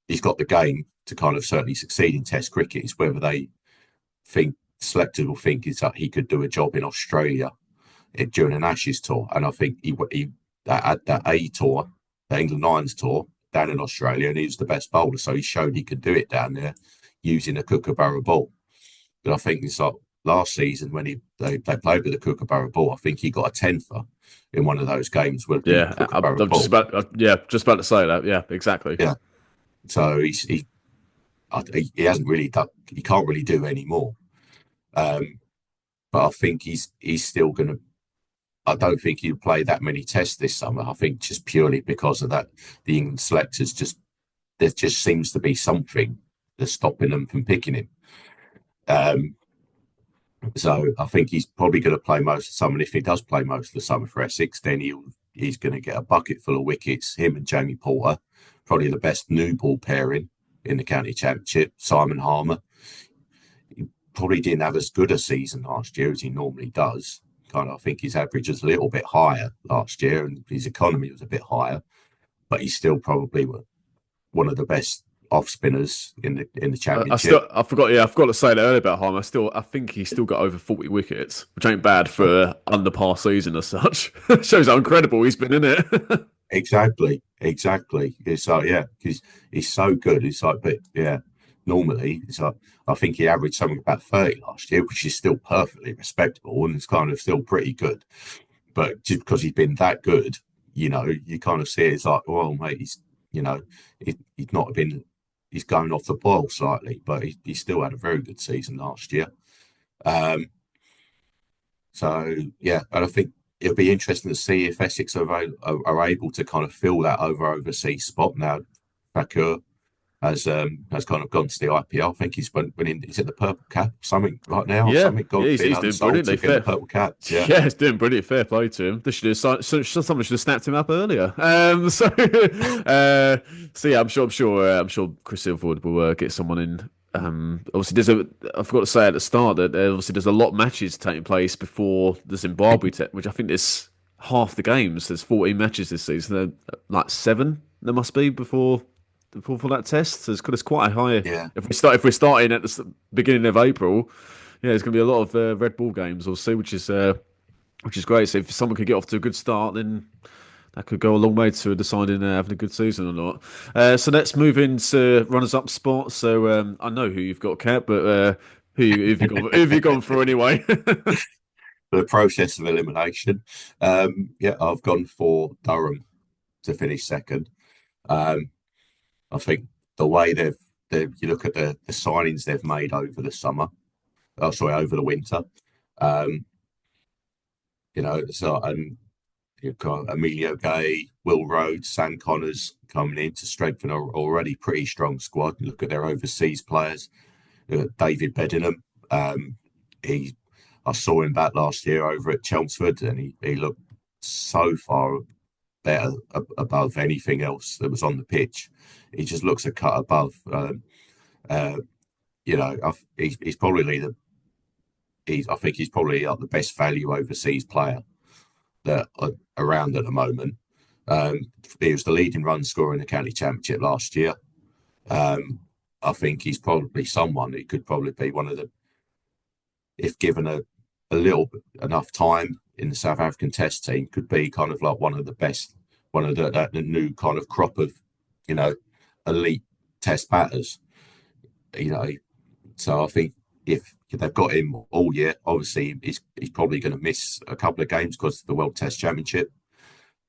he's got the game to kind of certainly succeed in Test cricket. It's whether they think selectors will think is that he could do a job in Australia during an Ashes tour, and I think he that A tour, the England Lions tour down in Australia, and he was the best bowler, so he showed he could do it down there using a Kookaburra ball. But I think it's like last season when they played with the Kookaburra ball, I think he got a tenfer in one of those games with the Yeah, Kookaburra I'm just ball. about just about to say that. Yeah, exactly. Yeah, so he hasn't really done, he can't really do any more. Um, but I think he's still going to. I don't think he'll play that many tests this summer. I think just purely because of that, the England selectors just there just seems to be something that's stopping them from picking him. Um, so I think he's probably going to play most of the summer. And if he does play most of the summer for Essex, then he's going to get a bucket full of wickets. Him and Jamie Porter, probably the best new ball pairing in the county championship. Simon Harmer, he probably didn't have as good a season last year as he normally does. Kind of, I think his average was a little bit higher last year, and his economy was a bit higher, but he's still probably one of the best off spinners in the championship. I forgot. Yeah, I forgot to say that earlier about Harm. I think he's still got over 40 wickets, which ain't bad for an underpar season as such. Shows how incredible he's been in it. Exactly. It's like yeah, he's so good. It's like, but yeah, normally it's like I think he averaged something about 30 last year, which is still perfectly respectable and it's kind of still pretty good. But just because he's been that good, you kind of see it's like, well, mate, he's not been, he's going off the boil slightly, but he still had a very good season last year. Um, so yeah, and I think it'll be interesting to see if Essex are able to kind of fill that overseas spot now. Bakur has kind of gone to the IPL. I think he's winning. Is it the purple cap? Something right now or Yeah, something? yeah, Gone being he's doing unsold brilliantly. to get the Fair, purple cap. Yeah, yeah, he's doing brilliant. Fair play to him. They should have someone should have snapped him up earlier. So yeah, I'm sure Chris Silverwood will get someone in. Obviously, I forgot to say at the start that obviously there's a lot of matches taking place before the Zimbabwe, which I think is half the games. There's 14 matches this season. Like seven there must be before for that test. So it's quite a high. yeah. If we're starting at the beginning of April, yeah, there's going to be a lot of Red Bull games. We'll see, which is great. So if someone could get off to a good start, then that could go a long way to deciding having a good season or not. So let's move into runners-up spots. So I know who you've got, Kat, but who have you gone? Who have you gone for anyway? For the process of elimination, yeah, I've gone for Durham to finish second. Um, I think the way you look at the signings they've made over the summer, oh sorry, over the winter. Um, so and you've got Emilio Gay, Will Rhodes, Sam Connors coming in to strengthen an already pretty strong squad. Look at their overseas players. David Bedingham. Um, he, I saw him back last year over at Chelmsford, and he looked so far better above anything else that was on the pitch. He just looks a cut above. Uh, he's probably I think he's probably like the best value overseas player that are around at the moment. He was the leading run scorer in the county championship last year. Um, I think he's probably someone who could probably be one of the, if given a little enough time in the South African Test team, could be kind of like one of the best, one of the new kind of crop of, you know, elite Test batters. You know, so I think if they've got him all year, obviously he's probably going to miss a couple of games because of the World Test Championship,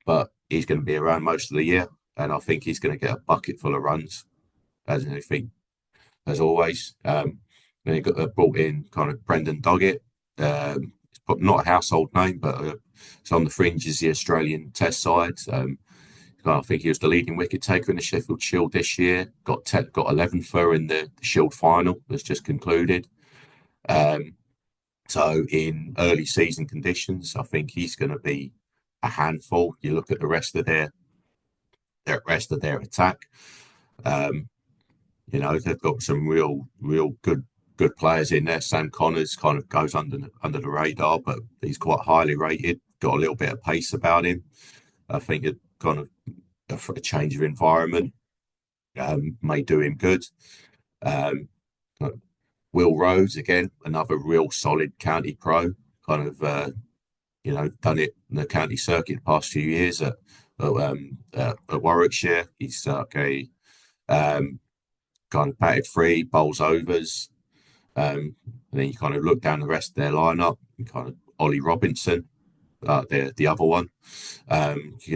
but he's going to be around most of the year, and I think he's going to get a bucket full of runs, as I think as always. Then you got brought in kind of Brendan Doggett. It's not a household name, but it's on the fringes the Australian Test side. I think he was the leading wicket taker in the Sheffield Shield this year. Got 11th for in the Shield final that's just concluded. Um, so in early season conditions, I think he's going to be a handful. You look at the rest of their attack. Um, they've got some real good players in there. Sam Connors kind of goes under the radar, but he's quite highly rated. Got a little bit of pace about him. I think it kind of a change of environment may do him good. Um, Will Rhodes again, another real solid county pro, kind of done it in the county circuit the past few years at Warwickshire. He's um, kind of batted free, bowls overs. And then you kind of look down the rest of their lineup, and kind of Ollie Robinson, the other one. He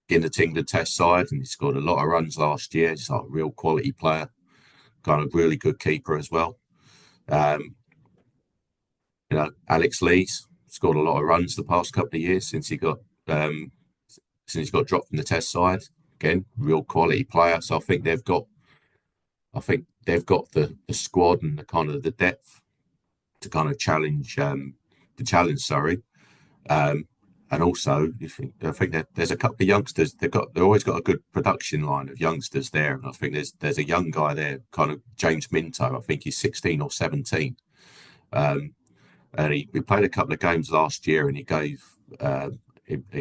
in the England Test side, and he scored a lot of runs last year. He's like a real quality player, kind of really good keeper as well. Um, Alex Lees scored a lot of runs the past couple of years um, since he got dropped from the Test side. Again, real quality player. So I think they've got the squad and the kind of the depth to kind of challenge Surrey. Um, and also, I think that there's a couple of youngsters. They've always got a good production line of youngsters there, and I think there's a young guy there, kind of James Minto. I think he's 16 or 17, and he played a couple of games last year, and he gave. I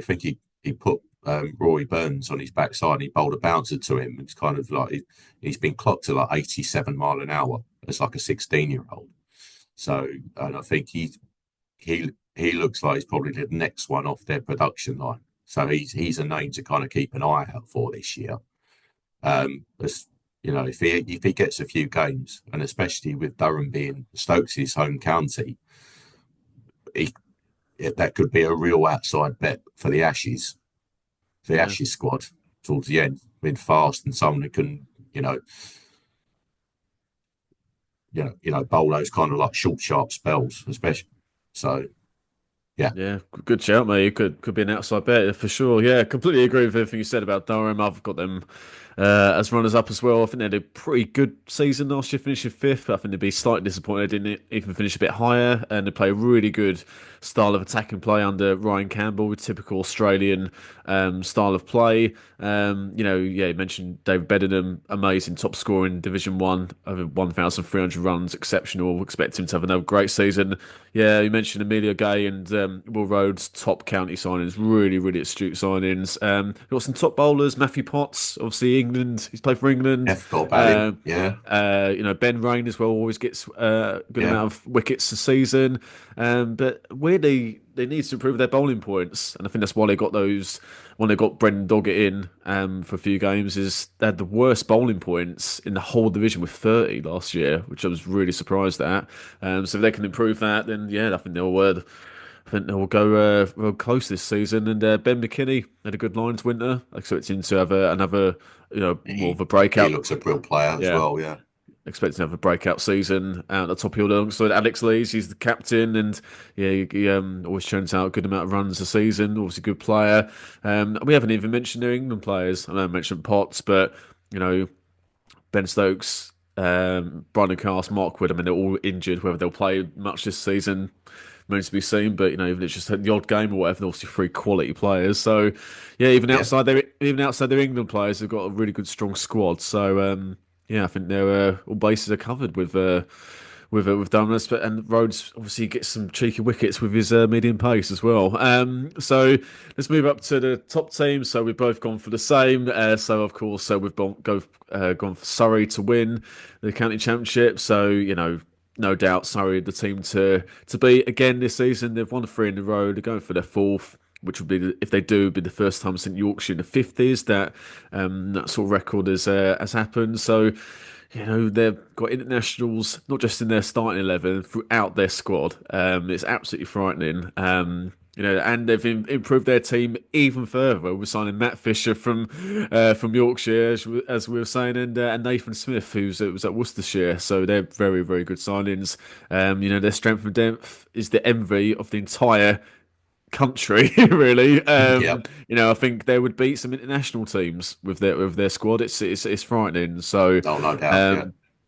think he put Rory Burns on his backside, and he bowled a bouncer to him. It's kind of like he's been clocked to like 87 mile an hour as like a 16-year-old. So, and I think he looks like he's probably the next one off their production line. So he's a name to kind of keep an eye out for this year. If he gets a few games, and especially with Durham being Stokes' home county, he, that could be a real outside bet for the Ashes, the Yeah, Ashes squad towards the end, with fast and someone who can, bowl those kind of like short, sharp spells, especially. So Yeah, Yeah, good shout, mate. It could be an outside bet for sure. Yeah, completely agree with everything you said about Durham. I've got them as runners up as well. I think they had a pretty good season last year, finishing fifth. But I think they'd be slightly disappointed they didn't even finish a bit higher. And they play a really good style of attacking play under Ryan Campbell, with typical Australian style of play. Yeah, you mentioned David Bedingham, amazing top scorer in Division One, over 1,300 runs, exceptional. Expect him to have another great season. Yeah, you mentioned Emilio Gay and Will Rhodes, top county signings, really, really astute signings. We've got some top bowlers, Matthew Potts, obviously England, he's played for England. yeah, forgot about him. Um, Yeah, Ben Rain as well always gets a good yeah, amount of wickets a season. But weirdly, they need to improve their bowling points, and I think that's why they got those. When they got Brendan Doggett in for a few games, is they had the worst bowling points in the whole division with 30 last year, which I was really surprised at. So if they can improve that, then yeah, I think they'll go real close this season. And Ben McKinney had a good Lions winter. I expect him to have another, more of he a he breakout. looks a real player as Yeah, well. Yeah, expecting to have a breakout season out at the top order alongside Alex Lees. He's the captain, and yeah, he always churns out a good amount of runs a season. Obviously, a good player. We haven't even mentioned their England players. I know I mentioned Potts, but you know Ben Stokes, Brandon Cast, Mark Wood. I mean, they're all injured. Whether they'll play much this season remains to be seen. But even if it's just the odd game or whatever, they're obviously three quality players. So yeah, yeah, even outside their England players, they've got a really good strong squad. So yeah, I think they're all bases are covered with Dunlop, and Rhodes obviously gets some cheeky wickets with his medium pace as well. So let's move up to the top team. So we've both gone for the same. So of course, gone for Surrey to win the county championship. So no doubt Surrey the team to beat again this season. They've won three in a row. They're going for their fourth, which would be if they do be the first time since Yorkshire in the fifties that that sort of record has happened. So they've got internationals not just in their starting 11 throughout their squad. It's absolutely frightening. And they've improved their team even further with signing Matt Fisher from Yorkshire, as we were saying, and Nathan Smith, was at Worcestershire. So they're very, very good signings. Their strength and depth is the envy of the entire country, really. yeah. I think they would beat some international teams with their squad. It's frightening. So, Oh, no doubt. Yeah,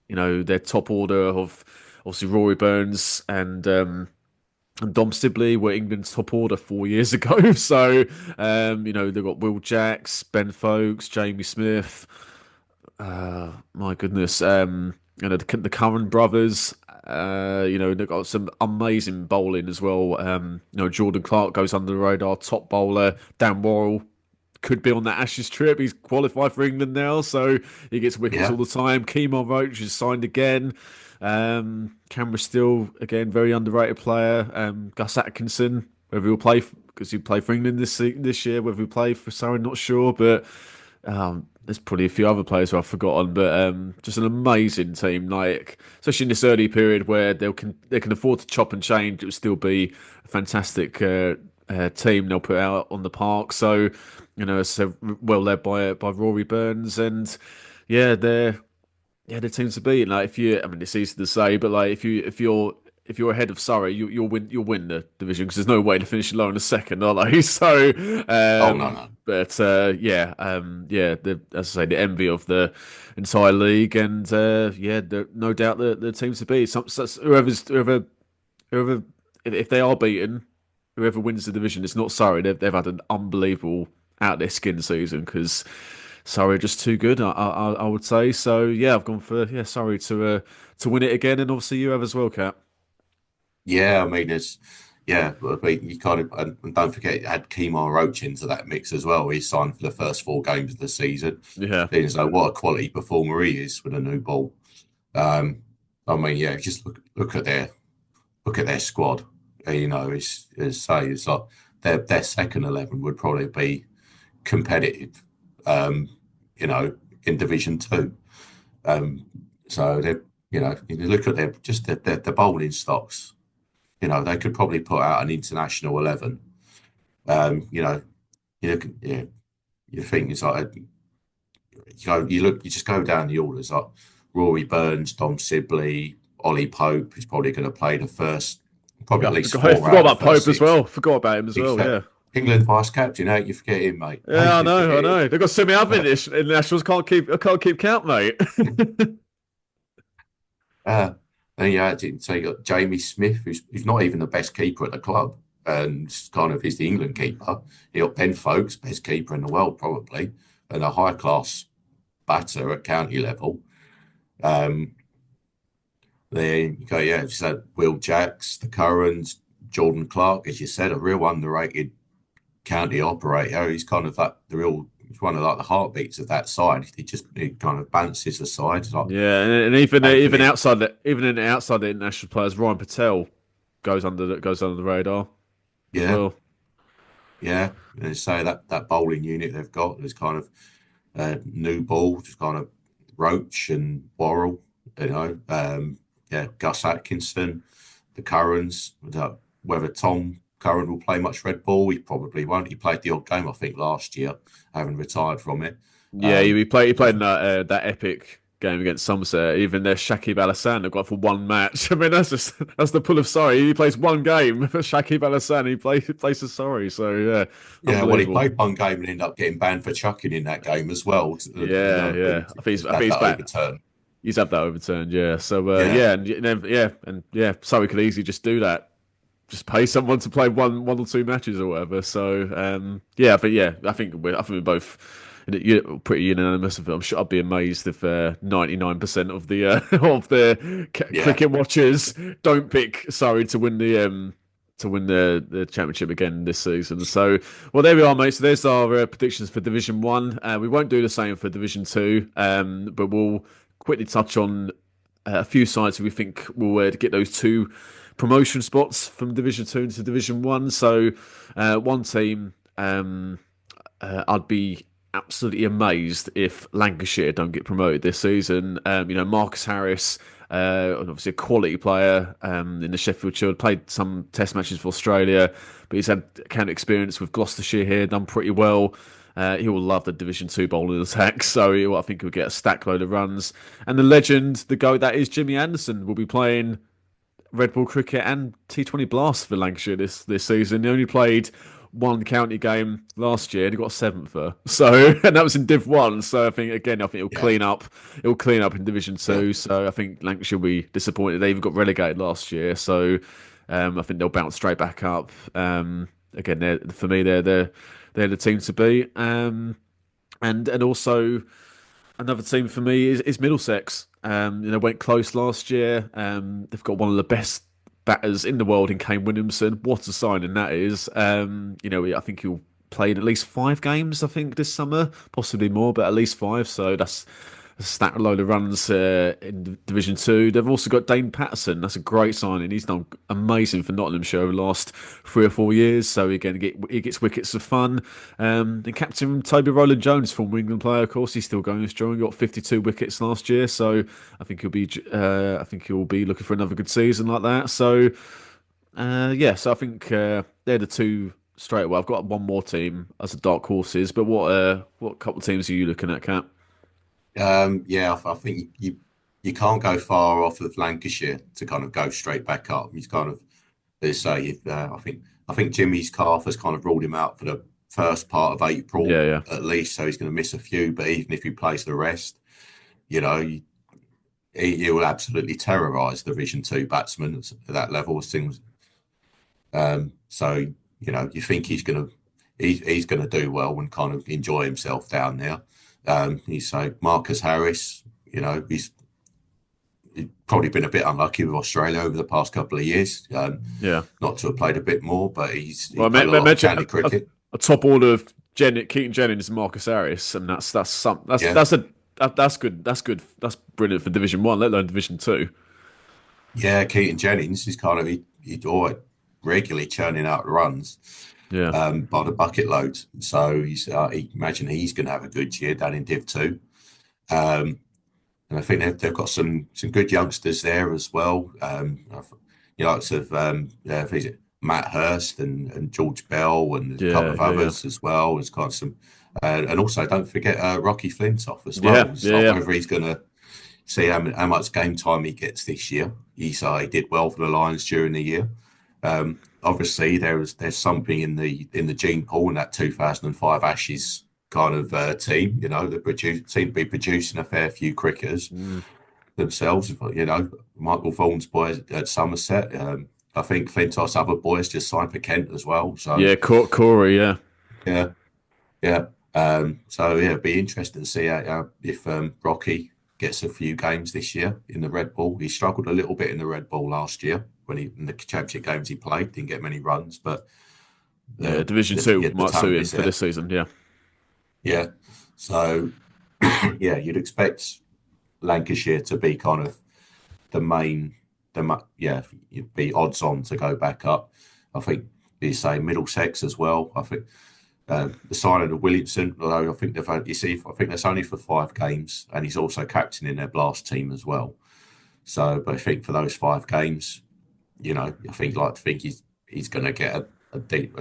um, their top order of obviously Rory Burns and Dom Sibley were England's top order 4 years ago. So, they've got Will Jacks, Ben Folkes, Jamie Smith. My goodness, the Curran brothers. They've got some amazing bowling as well. Jordan Clark goes under the radar, top bowler. Dan Worrell could be on that Ashes trip. He's qualified for England now, so he gets wickets all yeah, the time. Keemon Roach is signed again. Cameron Still, again, very underrated player. Gus Atkinson, whether he'll play because he played for England this year, whether he'll play for Surrey, not sure, but there's probably a few other players who I've forgotten, but just an amazing team. Like especially in this early period where they can afford to chop and change, it would still be a fantastic team they'll put out on the park. So it's well led by Rory Burns, and yeah, they're team to beat. Like I mean, it's easy to say, but like if you're ahead of Surrey, you'll win the division because there's no way to finish lower in a second, are they? So, oh no, no. but yeah, as I say, the envy of the entire league, and yeah, no doubt the team to beat. Whoever, if they are beaten, whoever wins the division, it's not Surrey. They've had an unbelievable out their skin season because Surrey are just too good. I would say so. Yeah, I've gone for Surrey to win it again, and obviously you have as well, Cap. Yeah, I mean, yeah, but you kind of, and don't forget, add Kemar Roach into that mix as well. He signed for the first four games of the season. Yeah, So what a quality performer he is with a new ball. Um, I mean, yeah, just look at their squad. It's like their second 11 would probably be competitive. Um, in Division Two. Um, so you look at their bowling stocks. They could probably put out an international 11. Um, you know, yeah, you think it's like you just go down the orders like Rory Burns, Dom Sibley, Ollie Pope is probably going to play the probably at Yeah, least I four forgot out of the about first Pope as six. well. Forgot about him as well. Except Yeah. England vice captain, how you forget him, mate? How Yeah, I you know, I forget him? know. They've got so many other internationals. I can't keep count, mate. Uh, and so you got Jamie Smith, who's not even the best keeper at the club, and kind of is the England keeper. You got Ben Folkes, best keeper in the world probably, and a high class batter at county level. Um, then you go, yeah, so Will Jacks, the Currans, Jordan Clark, as you said, a real underrated county operator. He's kind of like he's one of like the heartbeats of that side. He kind of balances the sides like Yeah, and even making it. even in outside the international players, Ryan Patel goes under the radar as Yeah, well. yeah. And so that bowling unit they've got is kind of new ball, just kind of Roach and Worrell, yeah, Gus Atkinson, the Currans. Whether Tom Curran will play much red ball, he probably won't. He played the odd game, I think, last year, having retired from it. Yeah, Um, he played in that epic game against Somerset. Even their Shakib Al Hassan got for one match. I mean, that's the pull of Surrey. He plays one game for Shakib Al Hassan. He plays for Surrey. So yeah, yeah, well, he unbelievable. played one game and ended up getting banned for chucking in that game as well. Yeah, yeah. And I think had he's that back. overturned. He's had that overturned. Yeah. So Yeah, yeah, and Surrey could easily just do that. Just pay someone to play one or two matches or whatever. So yeah, but yeah, I think we're both pretty unanimous. I'm sure I'd be amazed if 99% of the of the yeah. cricket watchers don't pick Surrey to win the championship again this season. So well, there we are, mate. So there's our predictions for Division One. We won't do the same for Division Two, but we'll quickly touch on a few sides who we think will get those two promotion spots from Division Two into Division One. So one team, I'd be absolutely amazed if Lancashire don't get promoted this season. Marcus Harris, obviously a quality player in the Sheffield Shield, played some Test matches for Australia, but he's had county experience with Gloucestershire here, done pretty well. He will love the Division Two bowling attack, so I think he'll get a stack load of runs. And the legend, the goat that is Jimmy Anderson, will be playing Red Bull Cricket and T20 Blast for Lancashire this season. He only played one county game last year and he got a seventh for. So and that was in Div One. So I think it'll Yeah, clean up. It'll clean up in Division yeah, Two. So I think Lancashire will be disappointed. They even got relegated last year. So I think they'll bounce straight back up. Again, for me, they're the team to beat. And also another team for me is Middlesex. Went close last year. They've got one of the best batters in the world in Kane Williamson. What a signing that is. I think he'll play in at least 5 games, I think, this summer, possibly more, but at least 5. So that's a stack load of runs in Division Two. They've also got Dane Patterson. That's a great signing. He's done amazing for Nottinghamshire over the last 3 or 4 years. So again, he gets wickets of fun. And captain Toby Rowland Jones, former England player, of course, he's still going strong. He got 52 wickets last year. So I think he'll be looking for another good season like that. So yeah, so I think they're the two straight away. I've got one more team as a dark horses, but what couple of teams are you looking at, Cap? yeah. I think you can't go far off of Lancashire to kind of go straight back up. He's kind of they say I think Jimmy's calf has kind of ruled him out for the first part of April Yeah, yeah. at least, so he's going to miss a few. But even if he plays the rest, you know, he will absolutely terrorise Division Two batsmen at that level. Things. So you think he's going to do well and kind of enjoy himself down there. He's so Marcus Harris. He's probably been a bit unlucky with Australia over the past couple of years. Yeah. Not to have played a bit more, but he's Well, played a I lot of mentioned county cricket. a top order of Keaton Jennings and Marcus Harris, and Yeah, that's good. That's good. That's brilliant for Division One, let alone Division Two. yeah. Keaton Jennings is kind of he's always regularly churning out runs Yeah, by the bucket loads. So imagine he's going to have a good year down in Div Two. Um, and I think they've got some good youngsters there as well. Sort of who's it, Matt Hurst and George Bell and a couple yeah, of yeah, yeah, others as well. There's kind of some, and also don't forget Rocky Flintoff as well. yeah, It's yeah, like yeah. whether he's going to see how much game time he gets this year. He did well for the Lions during the year. Obviously, there's something in the gene pool in that 2005 Ashes kind of team. You know, seem to be producing a fair few cricketers Mm. themselves. You know, Michael Vaughan's boys at Somerset. I think Flintoff's other boys just signed for Kent as well. So Yeah, Corey. Yeah, yeah, yeah. So yeah, it'd be interesting to see if Rocky gets a few games this year in the Red Bull. He struggled a little bit in the Red Bull last year when he in the championship games he played, didn't get many runs, but yeah. Division Two yeah, the might suit talent him is for there. this season. Yeah, Yeah. So yeah, you'd expect Lancashire to be kind of the main, yeah, you'd be odds on to go back up. I think you say Middlesex as well. I think the signing of Williamson, although I think you see, I think that's only for 5 games, and he's also captain in their blast team as well. So, but I think for those 5 games, you know, I think like to think he's going to get a deep,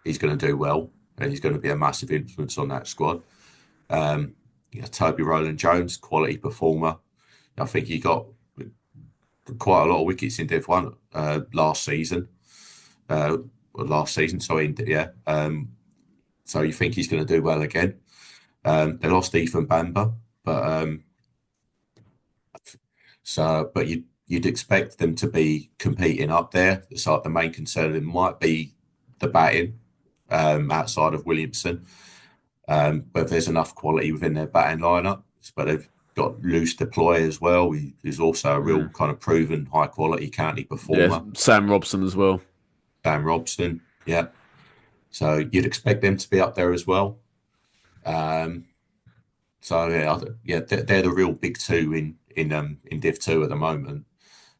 he's going to do well, and he's going to be a massive influence on that squad. Toby Rowland Jones, quality performer. I think he got quite a lot of wickets in Div 1 last season. Last season, sorry, yeah. So you think he's going to do well again? They lost Ethan Bamber, but but you'd expect them to be competing up there. It's like the main concern it might be the batting outside of Williamson, whether there's enough quality within their batting lineup. But they've got Loose Deploy as well, who's also a real mm. kind of proven high quality county Yeah. performer. Sam Robson as well. Dan Robson, yeah. So you'd expect them to be up there as well. Um, so yeah, they're the real big two in Div 2 at the moment.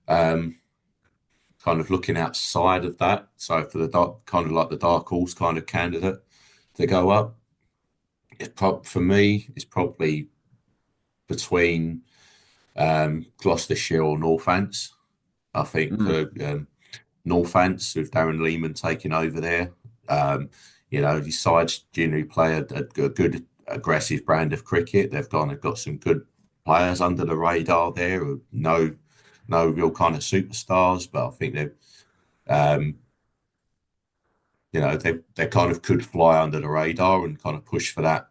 Um, Kind of looking outside of that. So for the dark, kind of like the dark horse kind of candidate to go up, for me, it's probably between Gloucestershire or Northants. I think Mm. Northants with Darren Lehman taking over there. Um, you know, these sides generally play a good aggressive brand of cricket. They've got some good players under the radar there. No real kind of superstars, but I think they've um, you know, they kind of could fly under the radar and kind of push for that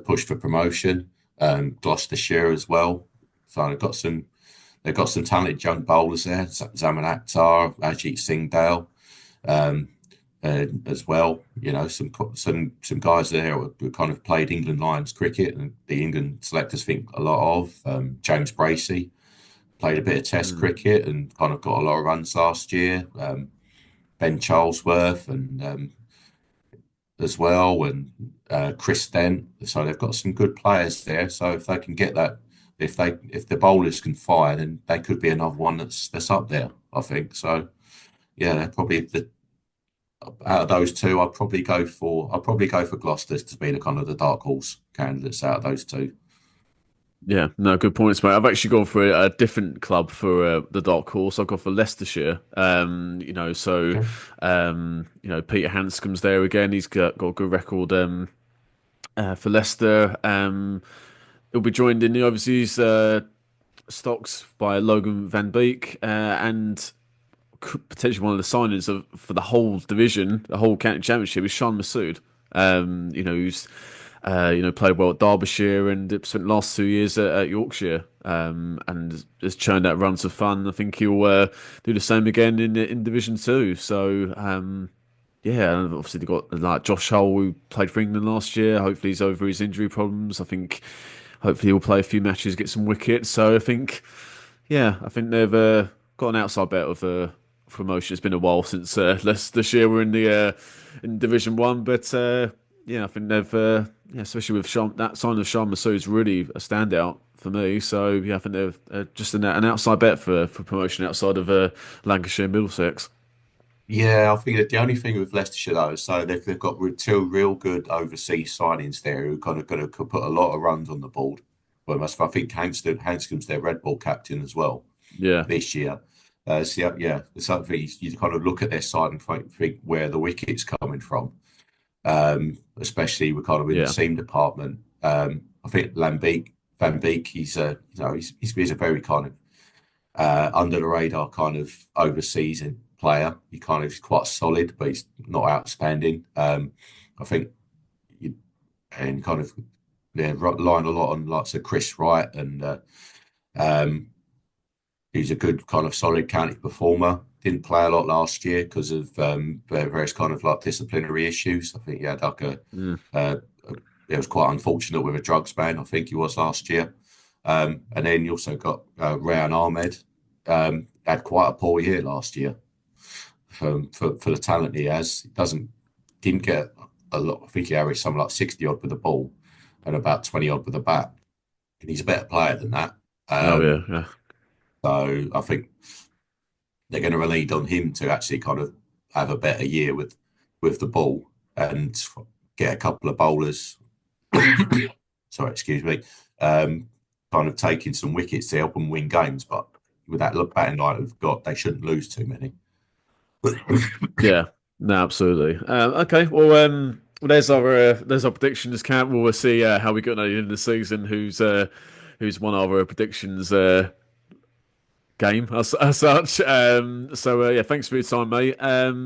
push for promotion. Gloucestershire as well. So they've got some talented young bowlers there. Zaman Akhtar, Ajit Singh Dale, um, as well. You know, some guys there who kind of played England Lions cricket and the England selectors think a lot of. James Bracey played a bit of Test Mm. cricket and kind of got a lot of runs last year. Ben Charlesworth and as well, and Chris Dent. So they've got some good players there. So if they can get that, if the bowlers can fire, then they could be another one that's up there. I think so. Yeah, they're probably the out of those two. I'd probably go for Gloucester to be the kind of the dark horse candidates out of those two. Yeah, no, good points, mate. I've actually gone for a different club for the dark horse. I've gone for Leicestershire. Okay. Peter Hanscom's there again. He's got a good record for Leicester. He'll be joined in the overseas stocks by Logan Van Beek and potentially one of the signings for the whole division, the whole county championship is Sean Masood. Who's played well at Derbyshire and spent the last 2 years at Yorkshire, and has churned out runs of fun. I think he'll do the same again in Division Two. So yeah, and obviously they've got like Josh Hull who played for England last year. Hopefully he's over his injury problems. I think hopefully he'll play a few matches, get some wickets. So I think they've got an outside bet of promotion. It's been a while since Leicestershire were in Division One, but I think they've especially with that sign of Sean Masood's really a standout for me. So yeah, I think they're just an outside bet for promotion outside of Lancashire and Middlesex. Yeah, I think that the only thing with Leicestershire though, so they've got two real good overseas signings there who kind of going to put a lot of runs on the board. Well, I think Hanscom's their Red Ball captain as well Yeah, this year. So yeah, it's something you kind of look at their side and think where the wicket's coming from. Especially we're kind of in the yeah, seam department. I think Van Beek, he's a very kind of under the radar kind of overseas player. He kind of is quite solid, but he's not outstanding. I think you and kind of relying a lot on lots of Chris Wright and um, he's a good kind of solid county performer. Didn't play a lot last year because of various kind of like disciplinary issues. I think he had like Mm. a it was quite unfortunate with a drugs ban. I think he was last year. And then you also got Rayan Ahmed. Had quite a poor year last year for the talent he has. He didn't get a lot. I think he averaged something like 60 odd with the ball and about 20 odd with the bat. And he's a better player than that. Oh Um, yeah, yeah, so I think they're going to rely on him to actually kind of have a better year with the ball and get a couple of bowlers. Sorry, excuse me. Um, Kind of taking some wickets to help them win games, but with that batting line they've got, they shouldn't lose too many. yeah. No, absolutely. Okay, well, there's our predictions, Camp. We'll see how we got at the end of the season. Who's won our predictions game as such. Yeah, thanks for your time, mate.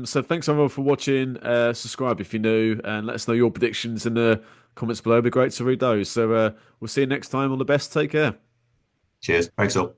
So thanks everyone for watching. Subscribe if you're new, and let us know your predictions in the comments below. It'd be great to read those. So we'll see you next time. All the best. Take care. Cheers. Thanks all.